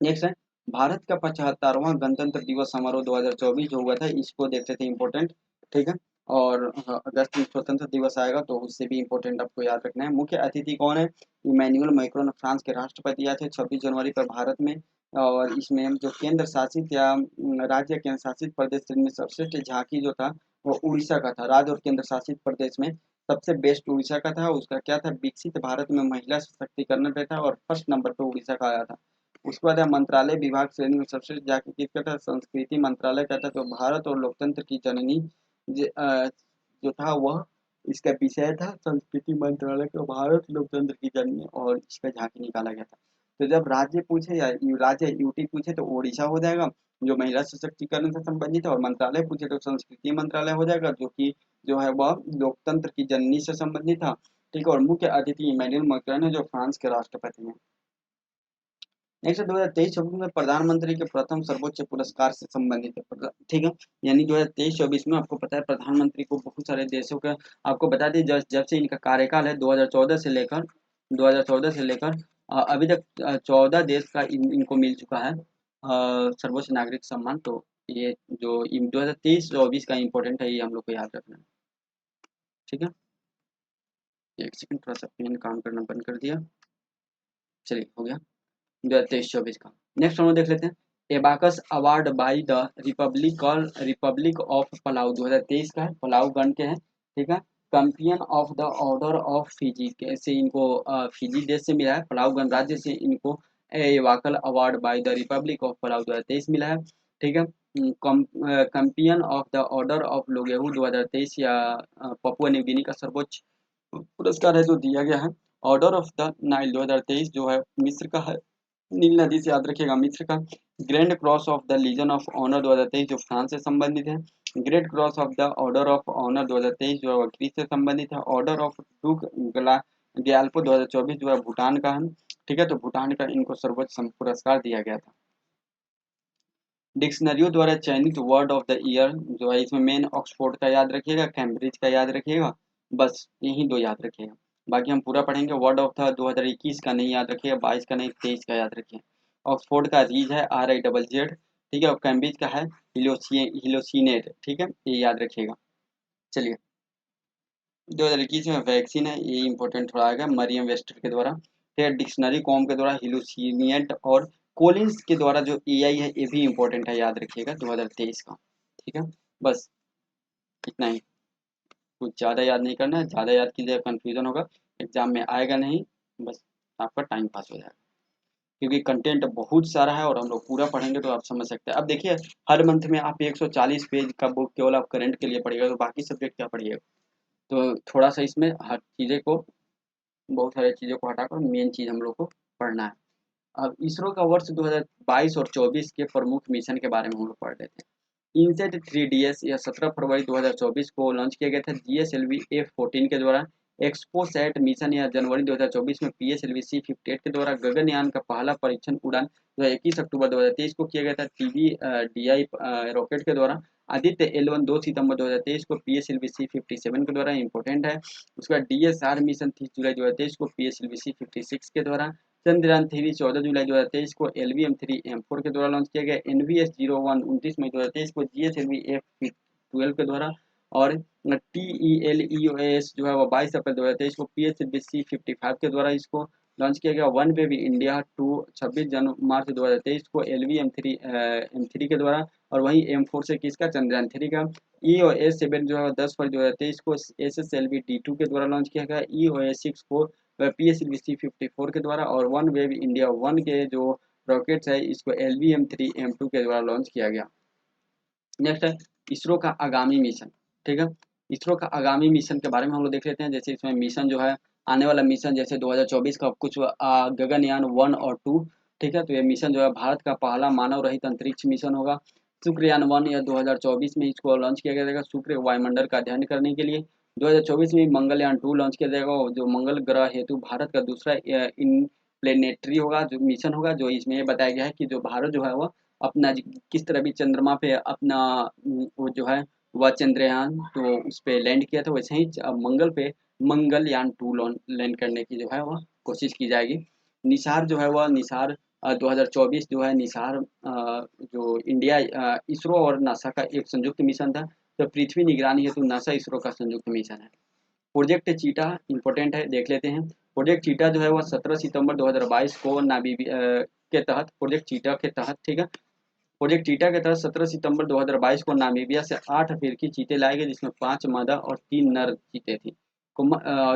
नेक्स्ट है भारत का 75वां गणतंत्र दिवस समारोह 2024 जो हुआ था, इसको देखते थे इंपॉर्टेंट, ठीक है। और अगस्त में स्वतंत्र दिवस आएगा तो उससे भी इंपॉर्टेंट आपको याद रखना है। मुख्य अतिथि कौन है, इमैनुअल मैक्रोन फ्रांस के राष्ट्रपति आए थे 26 जनवरी पर भारत में। और इसमें जो केंद्र शासित या राज्य केंद्र शासित प्रदेश में सबसे झांकी जो था वो उड़ीसा का था। राज्य और केंद्र शासित प्रदेश में सबसे बेस्ट उड़ीसा का था। उसका क्या था, विकसित भारत में महिला सशक्तिकरण पे था और फर्स्ट नंबर पे उड़ीसा का आया था। उसके बाद है मंत्रालय विभाग श्रेणी में सबसे जाके किसका था, संस्कृति मंत्रालय का था। तो भारत और लोकतंत्र की जननी जो था वह इसका विषय था, संस्कृति मंत्रालय का भारत लोकतंत्र की जननी, और इसका झांकी निकाला गया था। तो जब राज्य पूछे या राज्य यूटी पूछे तो ओडिशा हो जाएगा जो महिला सशक्तिकरण से संबंधित है, और मंत्रालय पूछे तो संस्कृति मंत्रालय हो जाएगा जो कि जो है वह लोकतंत्र की जननी से संबंधित था, ठीक है। और मुख्य अतिथि इमैनुअल मैक्रोन है जो फ्रांस के राष्ट्रपति हैं। नेक्स्ट 2023-24 में प्रधानमंत्री के प्रथम सर्वोच्च पुरस्कार से संबंधित है, ठीक है। यानी 2023-24 में आपको पता है प्रधानमंत्री को बहुत सारे देशों का, आपको बता दें जब से इनका कार्यकाल है 2014 से लेकर अभी तक 14 देश का इनको मिल चुका है सर्वोच्च नागरिक सम्मान। तो ये जो 2023-24 का इम्पोर्टेंट है, ये हम लोग को याद रखना है, ठीक है। एक सेकंड, थोड़ा सा पेन काम करना बंद कर दिया, चलिए हो गया 2023-24 का। नेक्स्ट हम लोग देख लेते हैं abacus award by the Republic of Palau 2023 का है, पलाऊ गण के हैं, ठीक है। Champion of the Order of Fiji से इनको फिजी देश से मिला है। पलाऊ गणराज्य से इनको Ebakl award by the Republic of Palau 2023 मिला है, ठीक है। Champion of the Order of Logohu 2023 या पपुआ न्यू गिनी का सर्वोच्च पुरस्कार है जो दिया गया है। ऑर्डर ऑफ द नाइल 2023 जो है मिस्र का है। नील नदी से याद रखिएगा। मिस्र का Grand Cross of the Legion of Honour 2023 जो फ्रांस से संबंधित है। Great Cross of the Order of Honour 2023 जो है ग्रीस से संबंधित है। ऑर्डर ऑफ डूक ग्याल्पो 2024 जो है भूटान का है। ठीक है, तो भूटान का इनको सर्वोच्च पुरस्कार दिया गया था। डिक्शनरियों द्वारा चयनित वर्ड ऑफ द ईयर जो है इसमें मेन ऑक्सफोर्ड का याद रखिएगा, कैम्ब्रिज का याद रखिएगा, बस यही दो याद रखिएगा। बाकी हम पूरा पढ़ेंगे। वर्ड ऑफ था 2021 का नहीं याद रखिएगा, 22 का नहीं, 23 का याद रखिए। ऑक्सफोर्ड का रीज है RIZZ, ठीक है, और कैम्ब्रिज का है हिलोसिनेट, ठीक है, ये याद रखिएगा। चलिए, 2021 में वैक्सीन है, ये इंपॉर्टेंट थोड़ा आएगा, मरियम वेस्टर के द्वारा। फिर डिक्शनरी कॉम के द्वारा हिलोसिनेट, और कोलिंस के द्वारा जो AI है ये भी इंपॉर्टेंट है, याद रखिएगा, 2023 का। ठीक है, बस इतना ही, कुछ ज़्यादा याद नहीं करना है। ज़्यादा याद कीजिएगा कन्फ्यूजन होगा, एग्जाम में आएगा नहीं, बस आपका टाइम पास हो जाएगा, क्योंकि कंटेंट बहुत सारा है और हम लोग पूरा पढ़ेंगे तो आप समझ सकते हैं। अब देखिए, हर मंथ में आप 140 पेज का बुक केवल आप करंट के लिए पढ़िएगा, तो बाकी सब्जेक्ट क्या पढ़िएगा। तो थोड़ा सा इसमें हर चीज़ें को, बहुत सारी चीज़ों को हटाकर मेन चीज़ हम लोग को पढ़ना है। अब इसरो का वर्ष 2022 और 24 के प्रमुख मिशन के बारे में हम लोग पढ़ लेते हैं। इनसेट 3DS यह 17 फरवरी 2024 को लॉन्च किया गया था GSLV F14 के द्वारा। एक्सपोसैट मिशन यह जनवरी 2024 में PSLV C58 के द्वारा। गगनयान का पहला परीक्षण उड़ान जो 21 अक्टूबर 2023 को किया गया था TBDI रॉकेट के द्वारा। आदित्य L1 2 सितंबर 2023 को PSLV C57 के द्वारा, इंपॉर्टेंट है। उसके बाद DSR मिशन 30 जुलाई 2023 को PSLV C56 के द्वारा। चंद्रयान 3 14 जुलाई 2023 को LVM-3 M4 के द्वारा लॉन्च किया गया। NVS-01 29 मई 2023 को GSLV F12 के द्वारा। और TELEOS जो है वो 22 अप्रैल 2023 को PSLV C55 के द्वारा इसको लॉन्च किया गया। वन वे इंडिया 2 26 मार्च 2023 को LVM-3 M3 के द्वारा। और वहीं M4 से किसका, चंद्रयान 3 का। EOS 7 जो है 10 फरवरी 2023 को SSLV D2 के द्वारा लॉन्च किया गया। EOS 6 को PSLV C54 के द्वारा। और वन वेव इंडिया 1 के जो रॉकेट्स है इसको LVM-3 M2 के द्वारा लॉन्च किया गया। नेक्स्ट है इसरो का आगामी मिशन। ठीक है, इसरो का आगामी मिशन के बारे में हम लोग देख लेते हैं। जैसे इसमें मिशन जो है, आने वाला मिशन जैसे 2024 का कुछ गगनयान 1 और 2। ठीक है, तो ये मिशन जो है भारत का पहला मानव रहित अंतरिक्ष मिशन होगा। शुक्रयान 1 या 2024 में इसको लॉन्च किया जाएगा, शुक्र वायुमंडल का अध्ययन करने के लिए। 2024 में मंगलयान 2 लॉन्च किया जाएगा, जो मंगल ग्रह हेतु भारत का दूसरा इन प्लेनेटरी होगा, जो मिशन होगा। जो इसमें ये बताया गया है कि जो भारत जो है वो अपना किस तरह भी चंद्रमा पे अपना वो जो है वह चंद्रयान तो उस पे लैंड किया था, वैसे ही मंगल पे मंगलयान 2 लैंड करने की जो है वह कोशिश की जाएगी। निसार जो है वह निसार 2024 जो है निसार जो इंडिया इसरो और नासा का एक संयुक्त मिशन था। तो पृथ्वी निगरानी हेतु नासा इसरो का संयुक्त मिशन है। प्रोजेक्ट चीटा इंपॉर्टेंट है, देख लेते हैं। प्रोजेक्ट चीटा जो है वह 17 सितंबर 2022 को के तहत, प्रोजेक्ट चीटा के तहत, ठीक है, प्रोजेक्ट चीटा के तहत 17 सितंबर 2022 को नामीबिया से 8 अफ्रीकी चीते लाए गए, जिसमें 5 मादा और 3 नर चीते थी।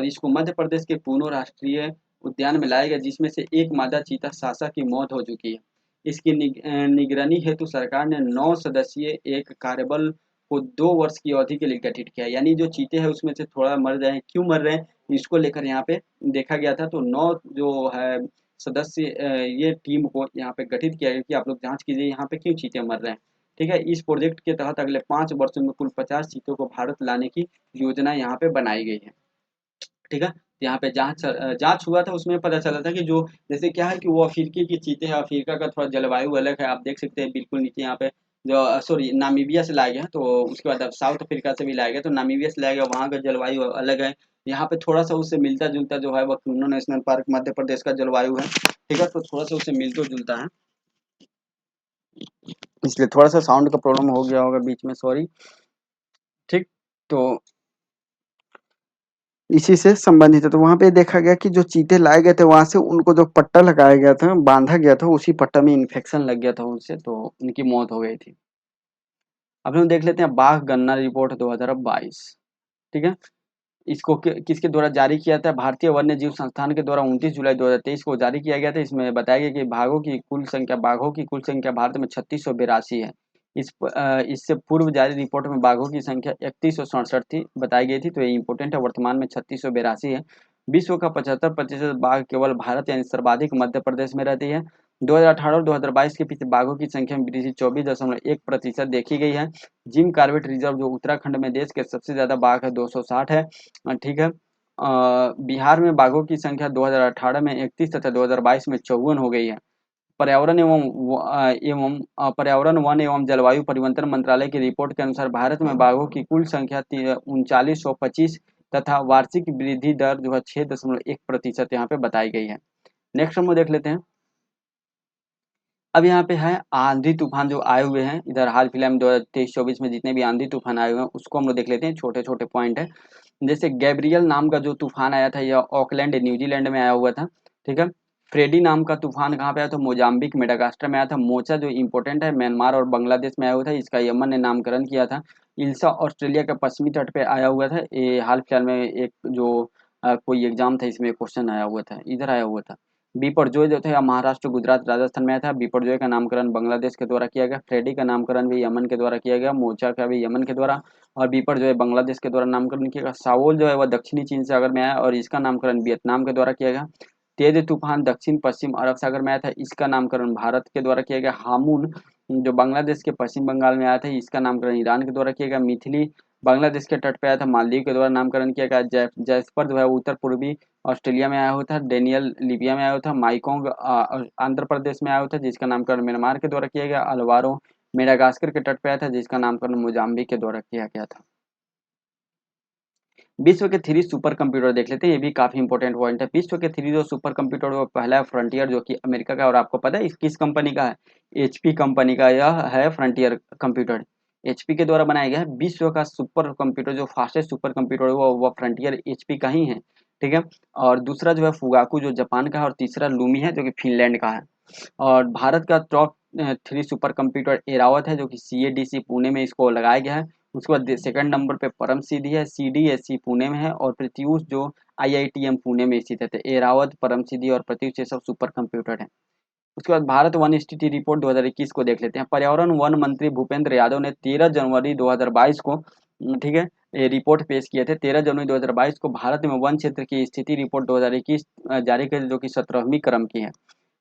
इसको मध्य प्रदेश के पूनो राष्ट्रीय उद्यान में लाया गया, जिसमें से एक मादा चीता सासा की मौत हो चुकी है। इसकी निगरानी हेतु सरकार ने 9 सदस्यीय एक कार्यबल को 2 वर्ष की अवधि के लिए गठित किया। यानी जो चीते हैं उसमें से थोड़ा मर रहे हैं, क्यों मर रहे हैं इसको लेकर यहाँ पे देखा गया था। तो 9 जो है सदस्य ये टीम को यहाँ पे गठित किया गया कि आप लोग जांच कीजिए यहाँ पे क्यों चीते मर रहे हैं। ठीक है, इस प्रोजेक्ट के तहत अगले 5 वर्षों में कुल 50 चीतों को भारत लाने की योजना यहाँ पे बनाई गई है। ठीक है, तो यहाँ पे जांच हुआ था, उसमें पता चला था कि जो जैसे क्या है कि वो अफ्रीकी की चीते हैं, अफ्रीका का थोड़ा जलवायु अलग है, आप देख सकते हैं बिल्कुल नीचे यहाँ पे जो सॉरी नामीबिया से लाया गया, तो उसके बाद अब साउथ अफ्रीका से भी लाया गया, तो नामीबिया से लाया गया, वहाँ का जलवायु अलग है। यहाँ पे थोड़ा सा उससे मिलता जुलता जो है वो कुन्नो नेशनल पार्क मध्य प्रदेश का जलवायु है। ठीक है, तो थोड़ा सा उससे मिलता जुलता है, इसलिए थोड़ा सा साउंड का प्रॉब्लम हो गया होगा बीच में, सॉरी। ठीक, तो इसी से संबंधित है। तो वहाँ पे देखा गया कि जो चीते लाए गए थे वहाँ से उनको जो पट्टा लगाया गया था, बांधा गया था, उसी पट्टा में इन्फेक्शन लग गया था उनसे, तो उनकी मौत हो गई थी। अब हम देख लेते हैं बाघ गणना रिपोर्ट 2022। ठीक है, इसको किसके द्वारा जारी किया था, भारतीय वन्य जीव संस्थान के द्वारा 29 जुलाई 2023 को जारी किया गया था। इसमें बताया गया कि बाघों की कुल संख्या भारत में 3682 है। इससे पूर्व जारी रिपोर्ट में बाघों की संख्या 3167 थी, बताई गई थी, तो ये इंपॉर्टेंट है। वर्तमान में 3682 है। विश्व का 75% बाघ केवल भारत यानी सर्वाधिक मध्य प्रदेश में रहती है। 2018 और 2022 के पीछे बाघों की संख्या में वृद्धि 24.1% देखी गई है। जिम कॉर्बेट रिजर्व जो उत्तराखंड में देश के सबसे ज्यादा बाघ है 260 है। ठीक है। बिहार में बाघों की संख्या 2018 में 31 तथा 2022 में 54 हो गई है। पर्यावरण वन एवं जलवायु परिवर्तन मंत्रालय की रिपोर्ट के अनुसार भारत में बाघों की कुल संख्या 3925 तथा वार्षिक वृद्धि दर जो है 6.1% यहाँ पे बताई गई है। नेक्स्ट हम लोग देख लेते हैं। अब यहाँ पे है आंधी तूफान जो आए हुए हैं इधर हाल फिलहाल में 2023-24 में जितने भी आंधी तूफान आए हुए हैं उसको हम लोग देख लेते हैं। छोटे छोटे पॉइंट है। जैसे गैब्रियल नाम का जो तूफान आया था यह ऑकलैंड न्यूजीलैंड में आया हुआ था। ठीक है। फ्रेडी नाम का तूफान कहाँ पे आया था? मोजाम्बिक मेडागास्कर में आया था। मोचा जो इम्पोर्टेंट है म्यांमार और बांग्लादेश में आया हुआ था, इसका यमन ने नामकरण किया था। इल्सा ऑस्ट्रेलिया के पश्चिमी तट पे आया हुआ था। ये हाल फिलहाल में एक जो कोई एग्जाम था इसमें क्वेश्चन आया हुआ था, इधर आया हुआ था। बिपरजॉय जो थे महाराष्ट्र गुजरात राजस्थान में आया था। बिपरजॉय का नामकरण बांग्लादेश के द्वारा किया गया। फ्रेडी का नामकरण भी यमन के द्वारा किया गया। मोचा का भी यमन के द्वारा और बिपरजॉय बांग्लादेश के द्वारा नामकरण किया गया। साओल जो है वह दक्षिणी चीन सागर में आया और इसका नामकरण वियतनाम के द्वारा किया गया। तेज तूफान दक्षिण पश्चिम अरब सागर में आया था, इसका नामकरण भारत के द्वारा किया गया। हामुन जो बांग्लादेश के पश्चिम बंगाल में आया था, इसका नामकरण ईरान के द्वारा किया गया। मिथिली बांग्लादेश के तट पे आया था, मालदीव के द्वारा नामकरण किया गया। जैस्पर जो है उत्तर पूर्वी ऑस्ट्रेलिया में आया हुआ था। डेनियल लीबिया में आया हुआ था। माइकोंग आंध्र प्रदेश में आया हुआ था, जिसका नामकरण म्यांमार के द्वारा किया गया। अलवारो मेडागास्कर के तट पे आया था, जिसका नामकरण मोजाम्बिक के द्वारा किया गया था। विश्व के 3 सुपर कंप्यूटर देख लेते हैं, ये भी काफी इंपॉर्टेंट पॉइंट है। विश्व के 3 जो सुपर कंप्यूटर वो पहला है फ्रंटियर जो कि अमेरिका का है और आपको पता है किस कंपनी का है? एचपी कंपनी का यह है फ्रंटियर कंप्यूटर। एचपी के द्वारा बनाया गया है। विश्व का सुपर कंप्यूटर जो फास्टेस्ट सुपर कंप्यूटर है वो फ्रंटियर एचपी का ही है। ठीक है। और दूसरा जो है फुगाकू जो जापान का है और तीसरा लूमी है जो कि फिनलैंड का है। और भारत का टॉप 3 सुपर कंप्यूटर एरावत है जो कि सीएडीसी पुणे में इसको लगाया गया है। उसके बाद सेकंड नंबर पे परम सिद्धि है, सीडीएससी पुणे में है और प्रत्यूष जो आईआईटीएम पुणे में स्थित है। तो एरावत, परम सिद्धि और प्रत्यूष ये सब सुपर कंप्यूटर है। उसके बाद भारत वन स्थिति रिपोर्ट 2021 को देख लेते हैं। पर्यावरण वन मंत्री भूपेंद्र यादव ने 13 जनवरी 2022 को ठीक है ये रिपोर्ट पेश किए थे। 13 जनवरी 2022 को भारत में वन क्षेत्र की स्थिति रिपोर्ट 2021 जारी की जो कि 17वीं क्रम की है।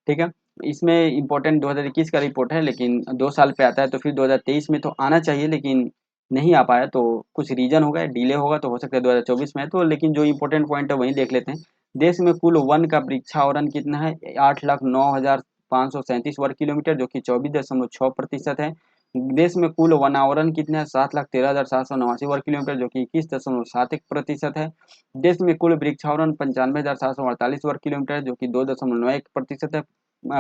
ठीक है। इसमें इम्पोर्टेंट 2021 का रिपोर्ट है लेकिन 2 साल पे आता है, तो फिर 2023 में तो आना चाहिए लेकिन नहीं आ पाया, तो कुछ रीजन होगा, डिले होगा, तो हो सकता है 2024 में है। तो लेकिन जो इम्पोर्टेंट पॉइंट है वही देख लेते हैं। देश में कुल वन का वृक्षावरण कितना है? 8,09,537 वर्ग किलोमीटर जो कि 24.6% है। देश में कुल वनावरण कितना है? 7,13,789 वर्ग किलोमीटर जो कि 21.71% है। देश में कुल वृक्षावरण 95,748 वर्ग किलोमीटर है जो कि 2.91% है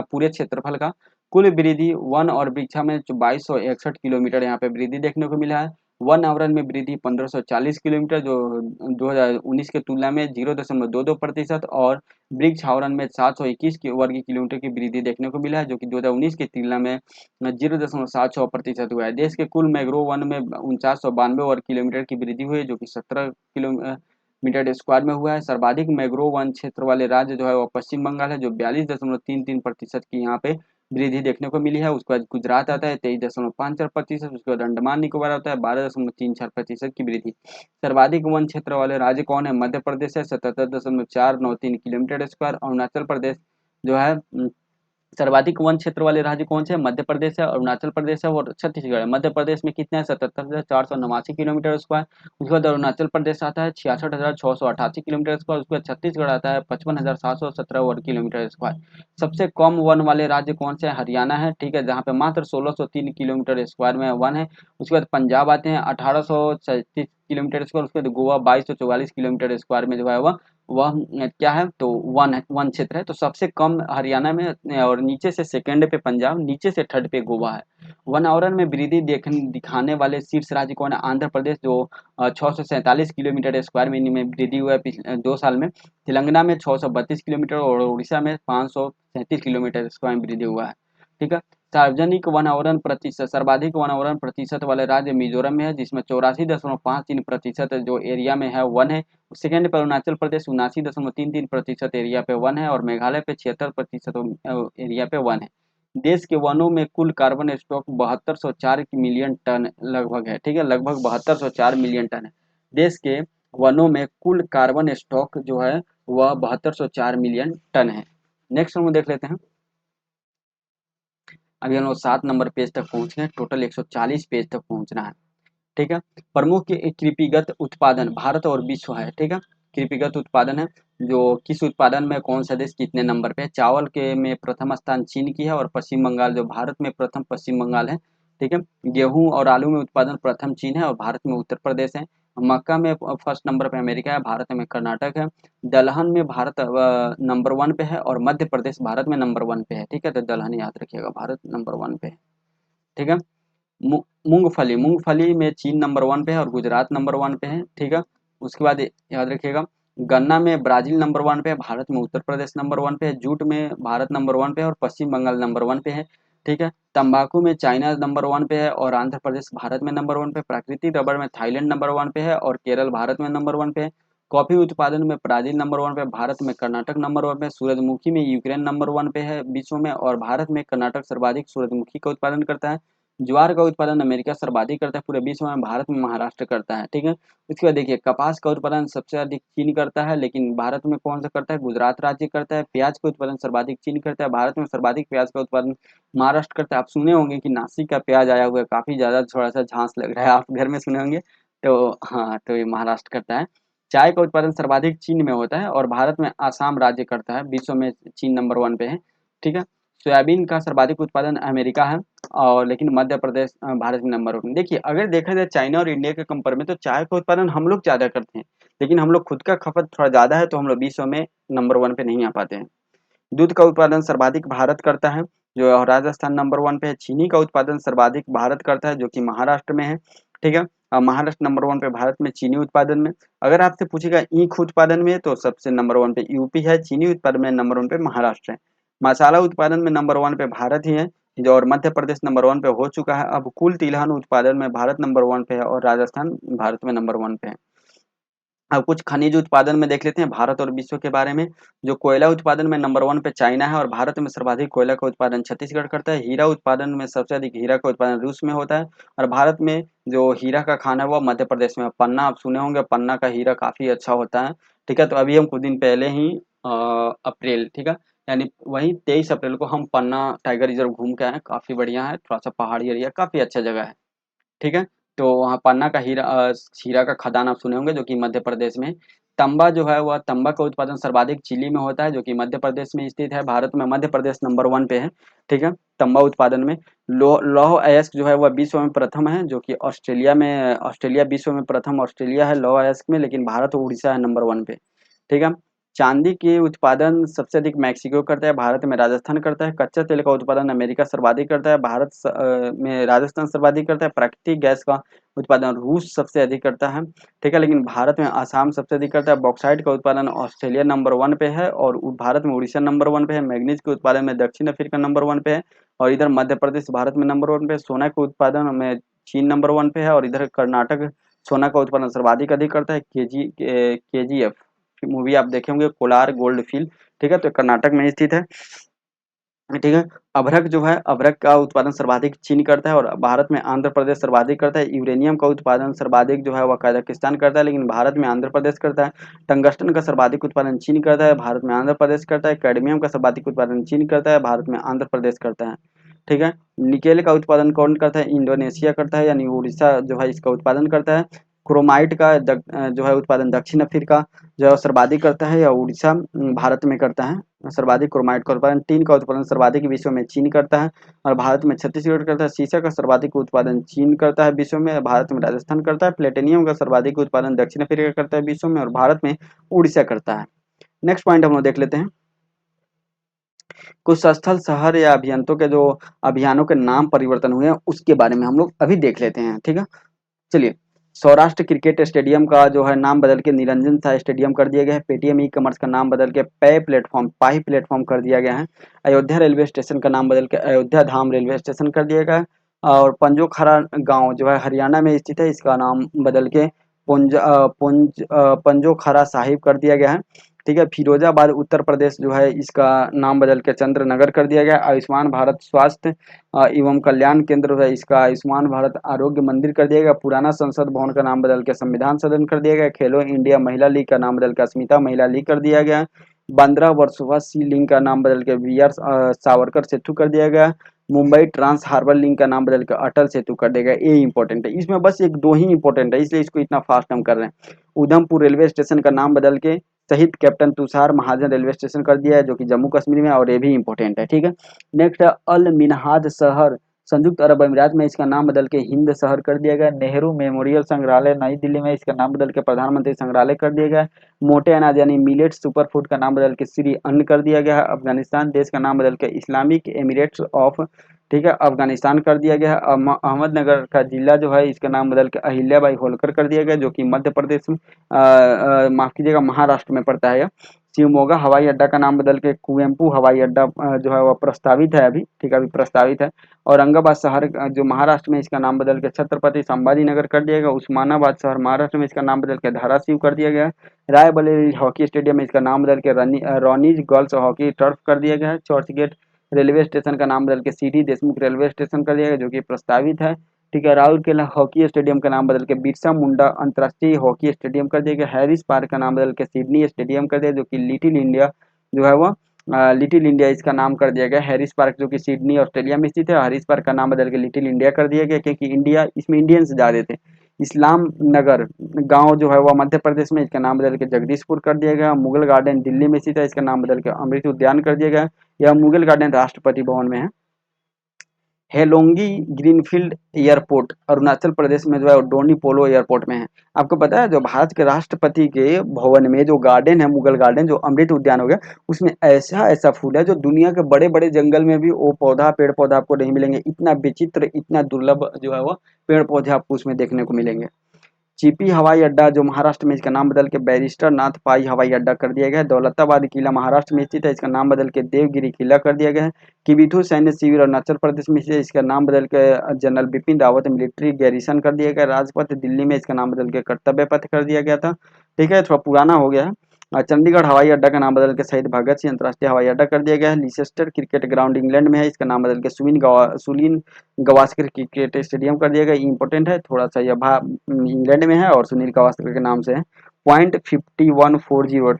पूरे क्षेत्रफल का। कुल वृद्धि वन और वृक्षा में 2261 किलोमीटर यहाँ पे वृद्धि देखने को मिला है। वन आवरण में वृद्धि 1540 किलोमीटर जो 2019 के तुलना में 0.22% और वृक्ष आवरण में 721 वर्ग किलोमीटर की वृद्धि देखने को मिला है जो कि 2019 की तुलना में 0.76% हुआ है। देश के कुल मैंग्रोव वन में 4992 वर्ग किलोमीटर की वृद्धि हुई है जो कि 17 किलोमीटर स्क्वायर में हुआ है। सर्वाधिक मैंग्रोव वन क्षेत्र वाले राज्य जो है वो पश्चिम बंगाल है जो 42.33% की यहाँ पे वृद्धि देखने को मिली है। उसके बाद गुजरात आता है 23.54%। उसके बाद अंडमान निकोबार आता है 12.34% की वृद्धि। सर्वाधिक वन क्षेत्र वाले राज्य कौन है? मध्य प्रदेश है 77.493 किलोमीटर स्क्वायर। अरुणाचल प्रदेश जो है सर्वाधिक वन क्षेत्र वाले राज्य कौन से? मध्य प्रदेश है, अरुणाचल प्रदेश है और छत्तीसगढ़ है। मध्य प्रदेश में कितना है? 77,489 किलोमीटर स्क्वायर। उसके बाद अरुणाचल प्रदेश आता है 66,688 किलोमीटर स्क्वायर। उसके बाद छत्तीसगढ़ आता है 55,717 वर्ग किलोमीटर स्क्वायर। सबसे कम वन वाले राज्य कौन से? हरियाणा है। ठीक है, जहाँ पे मात्र 1603 किलोमीटर स्क्वायर में वन है। उसके बाद पंजाब आते हैं 1837 किलोमीटर स्क्वायर। उसके बाद गोवा 2244 किलोमीटर स्क्वायर में जो है वह क्या है? तो वन क्षेत्र है। तो सबसे कम हरियाणा में और नीचे से सेकंड पे पंजाब, नीचे से थर्ड पे गोवा है। वन आवरण में वृद्धि दिखाने वाले शीर्ष राज्य कौन है? आंध्र प्रदेश जो 647 किलोमीटर स्क्वायर में वृद्धि हुआ है पिछले 2 साल में। तेलंगाना में 632 किलोमीटर और उड़ीसा में 537 किलोमीटर स्क्वायर में वृद्धि हुआ है। ठीक है। सार्वजनिक वन आवरण प्रतिशत, सर्वाधिक वन आवरण प्रतिशत वाले राज्य मिजोरम में है जिसमें 84.53% जो एरिया में है वन है। सेकंड पर अरुणाचल प्रदेश 79.33% एरिया पे वन है और मेघालय पे 76% एरिया पे वन है। देश के वनों में कुल कार्बन स्टॉक 7204 मिलियन टन लगभग है। ठीक है, लगभग 7204 मिलियन टन है। देश के वनों में कुल कार्बन स्टॉक जो है वह 7204 मिलियन टन है। नेक्स्ट हम देख लेते हैं। अभी हम लोग 7 नंबर पेज तक पहुँच गए, टोटल 140 पेज तक पहुँचना है। ठीक है। प्रमुख कृषिगत उत्पादन भारत और विश्व है। ठीक है। कृषिगत उत्पादन है, जो किस उत्पादन में कौन सा देश कितने नंबर पे है। चावल के में प्रथम स्थान चीन की है और पश्चिम बंगाल, जो भारत में प्रथम पश्चिम बंगाल है। ठीक है। गेहूं और आलू में उत्पादन प्रथम चीन है और भारत में उत्तर प्रदेश है। मक्का में फर्स्ट नंबर पे अमेरिका है, भारत में कर्नाटक है। दलहन में भारत नंबर 1 पे है और मध्य प्रदेश भारत में नंबर 1 पे है। ठीक है, तो दलहन याद रखिएगा, भारत नंबर 1 पे है। ठीक है। मूंगफली मूंगफली में चीन नंबर 1 पे है और गुजरात नंबर 1 पे है। ठीक है। उसके बाद याद रखिएगा, गन्ना में ब्राजील नंबर 1 पे है, भारत में उत्तर प्रदेश नंबर 1 पे है। जूट में भारत नंबर 1 पे है और पश्चिम बंगाल नंबर 1 पे है। ठीक है। तंबाकू में चाइना नंबर 1 पे है और आंध्र प्रदेश भारत में नंबर 1 पे। प्राकृतिक रबर में थाईलैंड नंबर 1 पे है और केरल भारत में नंबर 1 पे है। कॉफी उत्पादन में ब्राजील नंबर 1 पे, भारत में कर्नाटक नंबर 1 पे। सूरजमुखी में यूक्रेन नंबर 1 पे है विश्व में और भारत में कर्नाटक सर्वाधिक सूरजमुखी का उत्पादन करता है। ज्वार का उत्पादन अमेरिका सर्वाधिक करता है पूरे विश्व में, भारत में महाराष्ट्र करता है। ठीक है। उसके बाद देखिए, कपास का उत्पादन सबसे अधिक चीन करता है, लेकिन भारत में कौन सा करता है, गुजरात राज्य करता है। प्याज का उत्पादन सर्वाधिक चीन करता है, भारत में सर्वाधिक प्याज का उत्पादन महाराष्ट्र करता है। आप सुने होंगे कि नासिक का प्याज आया हुआ है, काफी ज्यादा थोड़ा सा झांस लग रहा है, आप घर में सुने होंगे। तो हाँ, तो ये महाराष्ट्र करता है। चाय का उत्पादन सर्वाधिक चीन में होता है और भारत में आसाम राज्य करता है, विश्व में चीन नंबर 1 पे है। ठीक है। सोयाबीन का सर्वाधिक उत्पादन अमेरिका है और लेकिन मध्य प्रदेश भारत में नंबर 1। देखिए, अगर देखा जाए चाइना और इंडिया के कंपेयर में, तो चाय का उत्पादन हम लोग ज़्यादा करते हैं, लेकिन हम लोग खुद का खपत थोड़ा ज़्यादा है, तो हम लोग विश्व में नंबर 1 पे नहीं आ पाते हैं। दूध का उत्पादन सर्वाधिक भारत करता है, जो राजस्थान नंबर 1 पे है। चीनी का उत्पादन सर्वाधिक भारत करता है, जो कि महाराष्ट्र में है। ठीक है। महाराष्ट्र नंबर 1 पे भारत में चीनी उत्पादन में। अगर आपसे पूछेगा ईख उत्पादन में, तो सबसे नंबर 1 पे यूपी है। चीनी उत्पादन में नंबर 1 पे महाराष्ट्र है। मसाला उत्पादन में नंबर 1 पे भारत ही है, जो और मध्य प्रदेश नंबर 1 पे हो चुका है। अब कुल तिलहन उत्पादन में भारत नंबर 1 पे है और राजस्थान भारत में नंबर 1 पे है। अब कुछ खनिज उत्पादन में देख लेते हैं भारत और विश्व के बारे में। जो कोयला उत्पादन में नंबर 1 पे चाइना है और भारत में सर्वाधिक कोयला का उत्पादन छत्तीसगढ़ करता है। हीरा उत्पादन में सबसे अधिक हीरा का उत्पादन रूस में होता है और भारत में जो हीरा का खान है वो मध्य प्रदेश में। पन्ना आप सुने होंगे, पन्ना का हीरा काफी अच्छा होता है। ठीक है। तो अभी हम कुछ दिन पहले ही अप्रैल, ठीक है, यानी वही 23 अप्रैल को हम पन्ना टाइगर रिजर्व घूम के आए, काफी बढ़िया है, थोड़ा सा पहाड़ी एरिया, काफी अच्छा जगह है। ठीक है। तो वहाँ पन्ना का हीरा का खदान आप सुने होंगे, जो कि मध्य प्रदेश में। तांबा जो है वह तांबा का उत्पादन सर्वाधिक चिली में होता है, जो कि मध्य प्रदेश में स्थित है। भारत में मध्य प्रदेश नंबर 1 पे है। ठीक है। तांबा उत्पादन में लौह अयस्क जो है वह विश्व में प्रथम है, जो कि ऑस्ट्रेलिया विश्व में प्रथम ऑस्ट्रेलिया है लौह अयस्क में, लेकिन भारत और उड़ीसा है नंबर 1 पे। ठीक है। चांदी के उत्पादन सबसे अधिक मैक्सिको करता है, भारत में राजस्थान करता है। कच्चा तेल का उत्पादन अमेरिका सर्वाधिक करता है, भारत में राजस्थान सर्वाधिक करता है। प्राकृतिक गैस का उत्पादन रूस सबसे अधिक करता है। ठीक है, लेकिन भारत में आसाम सबसे अधिक करता है। बॉक्साइट का उत्पादन ऑस्ट्रेलिया नंबर 1 पे है और भारत में उड़ीसा नंबर 1 पे है। मैग्नीज के उत्पादन में दक्षिण अफ्रीका नंबर 1 पे है और इधर मध्य प्रदेश भारत में नंबर 1 पे है। सोना के उत्पादन में चीन नंबर 1 पे है और इधर कर्नाटक सोना का उत्पादन सर्वाधिक अधिक करता है। केजीएफ मूवी आप देखे होंगे, कोलार गोल्ड फील्ड। ठीक है, तो कर्नाटक में स्थित है। ठीक है। अभ्रक जो है, अभ्रक का उत्पादन सर्वाधिक चीन करता है और भारत में आंध्र प्रदेश सर्वाधिक करता है। यूरेनियम का उत्पादन सर्वाधिक जो है वह कजाकिस्तान करता है, लेकिन भारत में आंध्र प्रदेश करता है। टंगस्टन का सर्वाधिक उत्पादन चीन करता है, भारत में आंध्र प्रदेश करता है। कैडमियम का सर्वाधिक उत्पादन चीन करता है, भारत में आंध्र प्रदेश करता है। ठीक है। निकेल का उत्पादन कौन करता है, इंडोनेशिया करता है, यानी उड़ीसा जो है इसका उत्पादन करता है। क्रोमाइट का जो है उत्पादन दक्षिण अफ्रीका जो है सर्वाधिक करता है या उड़ीसा भारत में करता है सर्वाधिक क्रोमाइट का उत्पादन। टीन का उत्पादन सर्वाधिक विश्व में चीन करता है और भारत में छत्तीसगढ़ करता है। शीशा का सर्वाधिक उत्पादन चीन करता है विश्व में, भारत में राजस्थान करता है। प्लेटिनियम का सर्वाधिक उत्पादन दक्षिण अफ्रीका करता है विश्व में और भारत में उड़ीसा करता है। नेक्स्ट पॉइंट हम लोग देख लेते हैं, कुछ स्थल शहर या अभियंतों के जो अभियानों के नाम परिवर्तन हुए हैं उसके बारे में हम लोग अभी देख लेते हैं। ठीक है, चलिए। सौराष्ट्र क्रिकेट स्टेडियम का जो है नाम बदल के निरंजन शाह स्टेडियम कर दिया गया है। पेटीएम ई कॉमर्स का नाम बदल के पाई प्लेटफॉर्म कर दिया गया है। अयोध्या रेलवे स्टेशन का नाम बदल के अयोध्या धाम रेलवे स्टेशन कर दिया गया है। और पंजोखरा गांव जो है हरियाणा में स्थित है, इसका नाम बदल के पंजोखरा साहिब कर दिया गया है। ठीक है। फिरोजाबाद उत्तर प्रदेश जो है इसका नाम बदल के चंद्र नगर कर दिया गया। आयुष्मान भारत स्वास्थ्य एवं कल्याण केंद्र है, इसका आयुष्मान भारत आरोग्य मंदिर कर दिया गया। पुराना संसद भवन का नाम बदल के संविधान सदन कर दिया गया। खेलो इंडिया महिला लीग का नाम बदल के अस्मिता महिला लीग कर दिया गया। 15 वर्षों सी लिंग का नाम बदल के वी आर सावरकर सेतु कर दिया गया। मुंबई ट्रांस हार्बर लिंक का नाम बदल कर अटल सेतु कर देगा, ये इंपॉर्टेंट है। इसमें बस एक दो ही इंपॉर्टेंट है, इसलिए इसको इतना फास्ट हम कर रहे हैं। उधमपुर रेलवे स्टेशन का नाम बदल के शहीद कैप्टन तुषार महाजन रेलवे स्टेशन कर दिया है, जो कि जम्मू कश्मीर में, और ये भी इंपॉर्टेंट है, ठीक है। नेक्स्ट है अल मिनहाज शहर संयुक्त अरब अमीरात में, इसका नाम बदल के हिंद शहर कर दिया गया। नेहरू मेमोरियल संग्रहालय नई दिल्ली में, इसका नाम बदल के प्रधानमंत्री संग्रहालय कर दिया गया। मोटे अनाज यानी मिलेट सुपर फूड का नाम बदल के श्री अन्न कर दिया गया है। अफगानिस्तान देश का नाम बदल के इस्लामिक एमिरेट्स ऑफ, ठीक है, अफगानिस्तान कर दिया गया है। अहमदनगर का जिला जो है इसका नाम बदल के अहिल्याबाई होलकर कर दिया गया, जो कि मध्य प्रदेश में माफ कीजिएगा महाराष्ट्र में पड़ता है। शिवमोगा हवाई अड्डा का नाम बदल के कुवेम्पू हवाई अड्डा जो है वह प्रस्तावित है अभी, ठीक है, अभी प्रस्तावित है। औरंगाबाद शहर जो महाराष्ट्र में, इसका नाम बदल के छत्रपति संभाजी नगर कर दिया गया। उस्मानाबाद शहर महाराष्ट्र में, इसका नाम बदल के धाराशिव कर दिया गया। रायबरेली हॉकी स्टेडियम में, इसका नाम बदल के रॉनीज गर्ल्स हॉकी टर्फ कर दिया गया है। चर्चगेट रेलवे स्टेशन का नाम बदल के सीडी देशमुख रेलवे स्टेशन कर दिया गया, जो कि प्रस्तावित है, ठीक है। राउरकेला हॉकी स्टेडियम का नाम बदल के बिरसा मुंडा अंतर्राष्ट्रीय हॉकी स्टेडियम कर दिया गया। हैरिस पार्क का नाम बदल के सिडनी स्टेडियम कर दिया, जो कि लिटिल इंडिया जो है वो लिटिल इंडिया इसका नाम कर दिया गया। हैरिस पार्क जो कि सिडनी ऑस्ट्रेलिया में स्थित है, हैरिस पार्क का नाम बदल के लिटिल इंडिया कर दिया गया, क्योंकि इंडिया इसमें इंडियंस ज्यादा थे। इस्लाम नगर गांव जो है वह मध्य प्रदेश में, इसका नाम बदल के जगदीशपुर कर दिया गया। मुगल गार्डन दिल्ली में स्थित है, इसका नाम बदल के अमृत उद्यान कर दिया गया। यह मुगल गार्डन राष्ट्रपति भवन में है। हेलोंगी ग्रीनफील्ड एयरपोर्ट अरुणाचल प्रदेश में जो है डोनी पोलो एयरपोर्ट में है। आपको पता है जो भारत के राष्ट्रपति के भवन में जो गार्डन है मुगल गार्डन, जो अमृत उद्यान हो गया, उसमें ऐसा ऐसा फूल है जो दुनिया के बड़े बड़े जंगल में भी वो पौधा पेड़ पौधा आपको नहीं मिलेंगे। इतना विचित्र इतना दुर्लभ जो है वो पेड़ पौधे आपको उसमें देखने को मिलेंगे। चिपी हवाई अड्डा जो महाराष्ट्र में, इसका नाम बदल के बैरिस्टर नाथ पाई हवाई अड्डा कर दिया गया है। दौलताबाद किला महाराष्ट्र में स्थित है, इसका नाम बदल के देवगिरी किला कर दिया गया है। किबिथु सैन्य शिविर अरुणाचल प्रदेश में स्थित है, इसका नाम बदल के general Bipin Rawat military garrison कर दिया गया। राजपथ दिल्ली में, इसका नाम बदल के कर्तव्य पथ कर दिया गया था, ठीक है, थोड़ा पुराना हो गया है। चंडीगढ़ हवाई अड्डा का नाम बदल के शहीद भगत सिंह अंतर्राष्ट्रीय हवाई अड्डा कर दिया गया है। लिसेस्टर क्रिकेट ग्राउंड इंग्लैंड में है, इसका नाम बदल के सुनील गावस्कर क्रिकेट स्टेडियम कर दिया गया। इंपॉर्टेंट है थोड़ा सा, यह इंग्लैंड में है और सुनील गावस्कर के नाम से है। पॉइंट 5140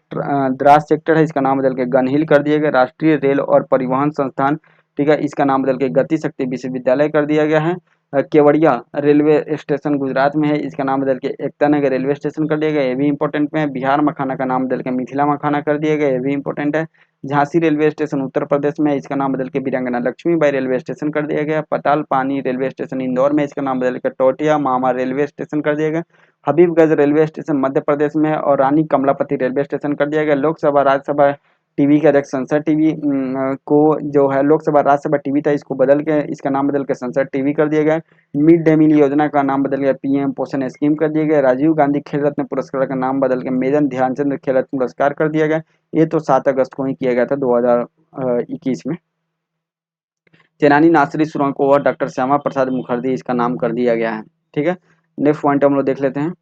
द्रास सेक्टर है, इसका नाम बदल के गन हिल कर दिया गया। राष्ट्रीय रेल और परिवहन संस्थान, ठीक है, इसका नाम बदल के गति शक्ति विश्वविद्यालय कर दिया गया है। केवड़िया रेलवे स्टेशन गुजरात में है, इसका नाम बदल के एकता नगर रेलवे स्टेशन कर दिया गया, ये भी इंपॉर्टेंट में है। बिहार मखाना का नाम बदल के मिथिला मखाना कर दिया गया, ये भी इंपॉर्टेंट है। झांसी रेलवे स्टेशन उत्तर प्रदेश में, इसका नाम बदल के वीरांगना लक्ष्मीबाई रेलवे स्टेशन कर दिया गया। पताल पानी रेलवे स्टेशन इंदौर में, इसका नाम बदल के टोटिया मामा रेलवे स्टेशन कर दिया गया। हबीबगंज रेलवे स्टेशन मध्य प्रदेश में है, और रानी कमलापति रेलवे स्टेशन कर दिया गया। लोकसभा राज्यसभा टीवी का एक संसद टीवी को जो है लोकसभा राज्यसभा टीवी था, इसको बदल के इसका नाम बदल के संसद टीवी कर दिया गया। मिड डे मील योजना का नाम बदल गया पीएम पोषण स्कीम कर दिया गया। राजीव गांधी खेल रत्न पुरस्कार का नाम बदल के मेजर ध्यानचंद खेल रत्न पुरस्कार कर दिया गया। ये तो 7 अगस्त को ही किया गया था 2021 में। सेनानी नासरी सुरंग को और डॉक्टर श्यामा प्रसाद मुखर्जी इसका नाम कर दिया गया है, ठीक है। नेक्स्ट पॉइंट हम लोग देख लेते हैं।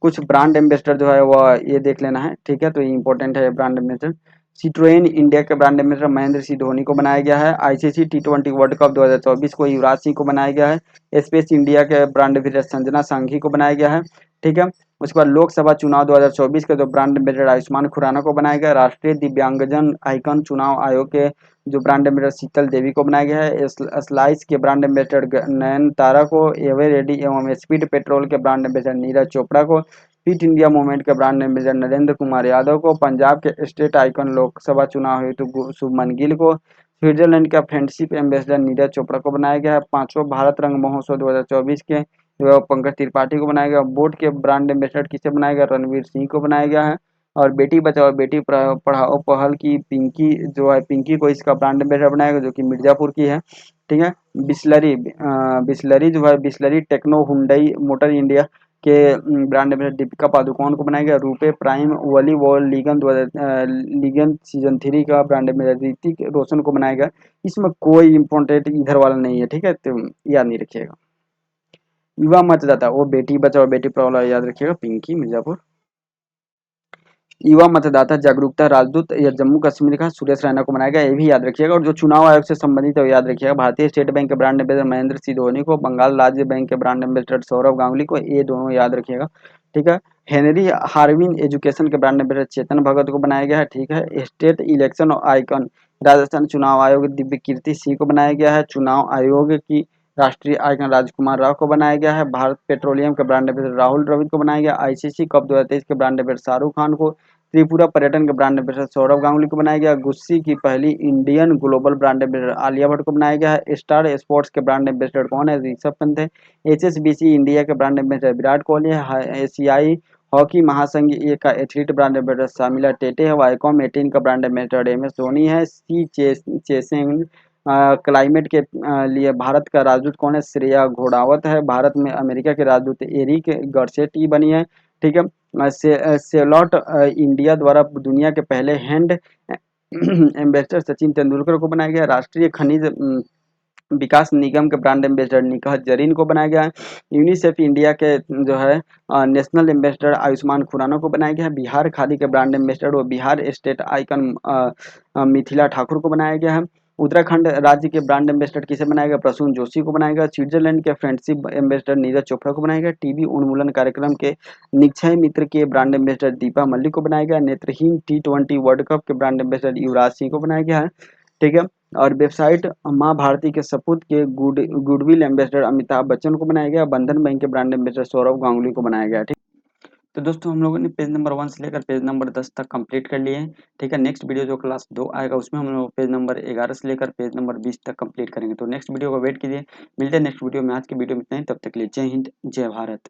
कुछ ब्रांड एम्बेसडर जो है वो ये देख लेना है, ठीक है, तो ये इंपॉर्टेंट है ब्रांड एम्बेसडर। सिट्रोएन इंडिया के ब्रांड एम्बेसडर महेंद्र सिंह धोनी को बनाया गया है। आईसीसी टी20 वर्ल्ड कप 2024 को युवराज सिंह को बनाया गया है। स्पेस इंडिया के ब्रांड एम्बेसडर संजना सांघी को बनाया गया है, ठीक है। उसके बाद लोकसभा चुनाव 2024 के जो ब्रांड एम्बेसडर आयुष्मान खुराना को बनाया गया। राष्ट्रीय दिव्यांगजन आइकन चुनाव आयोग के जो ब्रांड एम्बेसडर शीतल देवी को बनाया गया है। स्लाइस के ब्रांड एम्बेसडर नयन तारा को, एवे रेडी एवं स्पीड पेट्रोल के ब्रांड एम्बेसडर नीरज चोपड़ा को, फिट इंडिया मूवमेंट के ब्रांड एम्बेसडर नरेंद्र कुमार यादव को, पंजाब के स्टेट आइकन लोकसभा चुनाव हेतु शुभमन गिल को, स्विट्जरलैंड का फ्रेंडशिप एम्बेसडर नीरज चोपड़ा को बनाया गया है। पांचों भारत रंग महोत्सव 2024 के पंकज त्रिपाठी को बनाया गया। बोर्ड के ब्रांड एम्बेसडर किसे बनाया गया? रणवीर सिंह को बनाया गया है। और बेटी बचाओ बेटी पढ़ाओ पहल की पिंकी जो है, पिंकी को इसका ब्रांड एम्बेसडर बनाया गया, जो कि मिर्जापुर की है, ठीक है। बिस्लरी जो है, बिस्लरी टेक्नो हुंडई मोटर इंडिया के ब्रांड एम्बेसडर दीपिका पादुकोण को बनाया गया। RuPay Prime Volleyball League season 3 का ब्रांड एम्बेसडर ऋतिक रोशन को बनाया गया। इसमें कोई इंपॉर्टेंट इधर वाला नहीं है, ठीक है, तो याद नहीं रखिएगा। युवा मतदाता वो बेटी बचाओ बेटी पढ़ाओ याद रखिएगा, पिंकी मिर्जापुर। युवा मतदाता जागरूकता राजदूत या जम्मू कश्मीर का सुरेश रैना को बनाया गया, ये भी याद रखिएगा। और जो चुनाव आयोग से संबंधित है वो याद रखिएगा। भारतीय स्टेट बैंक के ब्रांड एम्बेसडर महेंद्र सिंह धोनी को, बंगाल राज्य बैंक के ब्रांड एम्बेसडर सौरभ गांगुली को, ये दोनों याद रखिएगा, ठीक है। हेनरी हार्विन एजुकेशन के ब्रांड एम्बेसडर चेतन भगत को बनाया गया है, ठीक है। स्टेट इलेक्शन आइकन राजस्थान चुनाव आयोग दिव्य कीर्ति सिंह को बनाया गया है। चुनाव आयोग की राष्ट्रीय आइकन राजकुमार राव को बनाया गया है। भारत पेट्रोलियम के ब्रांड एम्बेसडर राहुल द्रविड़ को बनाया गया। आईसीसी कप 2023 के ब्रांड एम्बेसडर शाहरुख खान को। त्रिपुरा पर्यटन के ब्रांड एम्बेसडर सौरभ गांगुली को बनाया गया। गुस्सी की पहली Indian global brand ambassador Alia Bhatt को बनाया गया है। स्टार स्पोर्ट्स के ब्रांड एम्बेसडर कौन है? ऋषभ पंत है। एचएसबीसी इंडिया के ब्रांड एम्बेसडर विराट कोहली है। एशियाई हॉकी महासंघ ए का athlete brand ambassador Shamila Tete है। वाईकॉम 18 का brand ambassador M S Dhoni है। चेसिंग क्लाइमेट के लिए भारत का राजदूत कौन है? श्रेया घोड़ावत है। भारत में अमेरिका के राजदूत एरिक गर्सेटी बनी है। ठीक है। सेलॉट इंडिया द्वारा दुनिया के पहले हैंड एम्बेसडर सचिन तेंदुलकर को बनाया गया। राष्ट्रीय खनिज विकास निगम के ब्रांड एम्बेसडर निकहत जरीन को बनाया गया है। यूनिसेफ इंडिया के जो है नेशनल एम्बेसडर आयुष्मान खुराना को बनाया गया है। बिहार खादी के ब्रांड एम्बेसडर व बिहार स्टेट आइकन मिथिला ठाकुर को बनाया गया है। उत्तराखंड राज्य के ब्रांड एम्बेसडर किसे बनाया गया? प्रसून जोशी को बनाया गया। स्विट्जरलैंड के फ्रेंडशिप एम्बेसडर नीरज चोपड़ा को बनाया गया। टीबी उन्मूलन कार्यक्रम के निक्षय मित्र के ब्रांड एम्बेसडर दीपा मलिक को बनाया गया। नेत्रहीन T20 वर्ल्ड कप के ब्रांड एम्बेसडर युवराज सिंह को बनाया गया है। ठीक है। और वेबसाइट माँ भारती के सपूत के गुडविल एम्बेसडर अमिताभ बच्चन को बनाया गया। बंधन बैंक के ब्रांड एम्बेसडर सौरभ गांगुली को बनाया गया। ठीक। तो दोस्तों हम लोगों ने पेज नंबर 1 से लेकर पेज नंबर 10 तक कंप्लीट कर लिए हैं। ठीक है। नेक्स्ट वीडियो जो क्लास 2 आएगा उसमें हम लोग पेज नंबर 11 से लेकर पेज नंबर 20 तक कंप्लीट करेंगे। तो नेक्स्ट वीडियो का वेट कीजिए। मिलते हैं नेक्स्ट वीडियो में। आज की वीडियो में इतना ही। तब तक के लिए जय हिंद, जय भारत।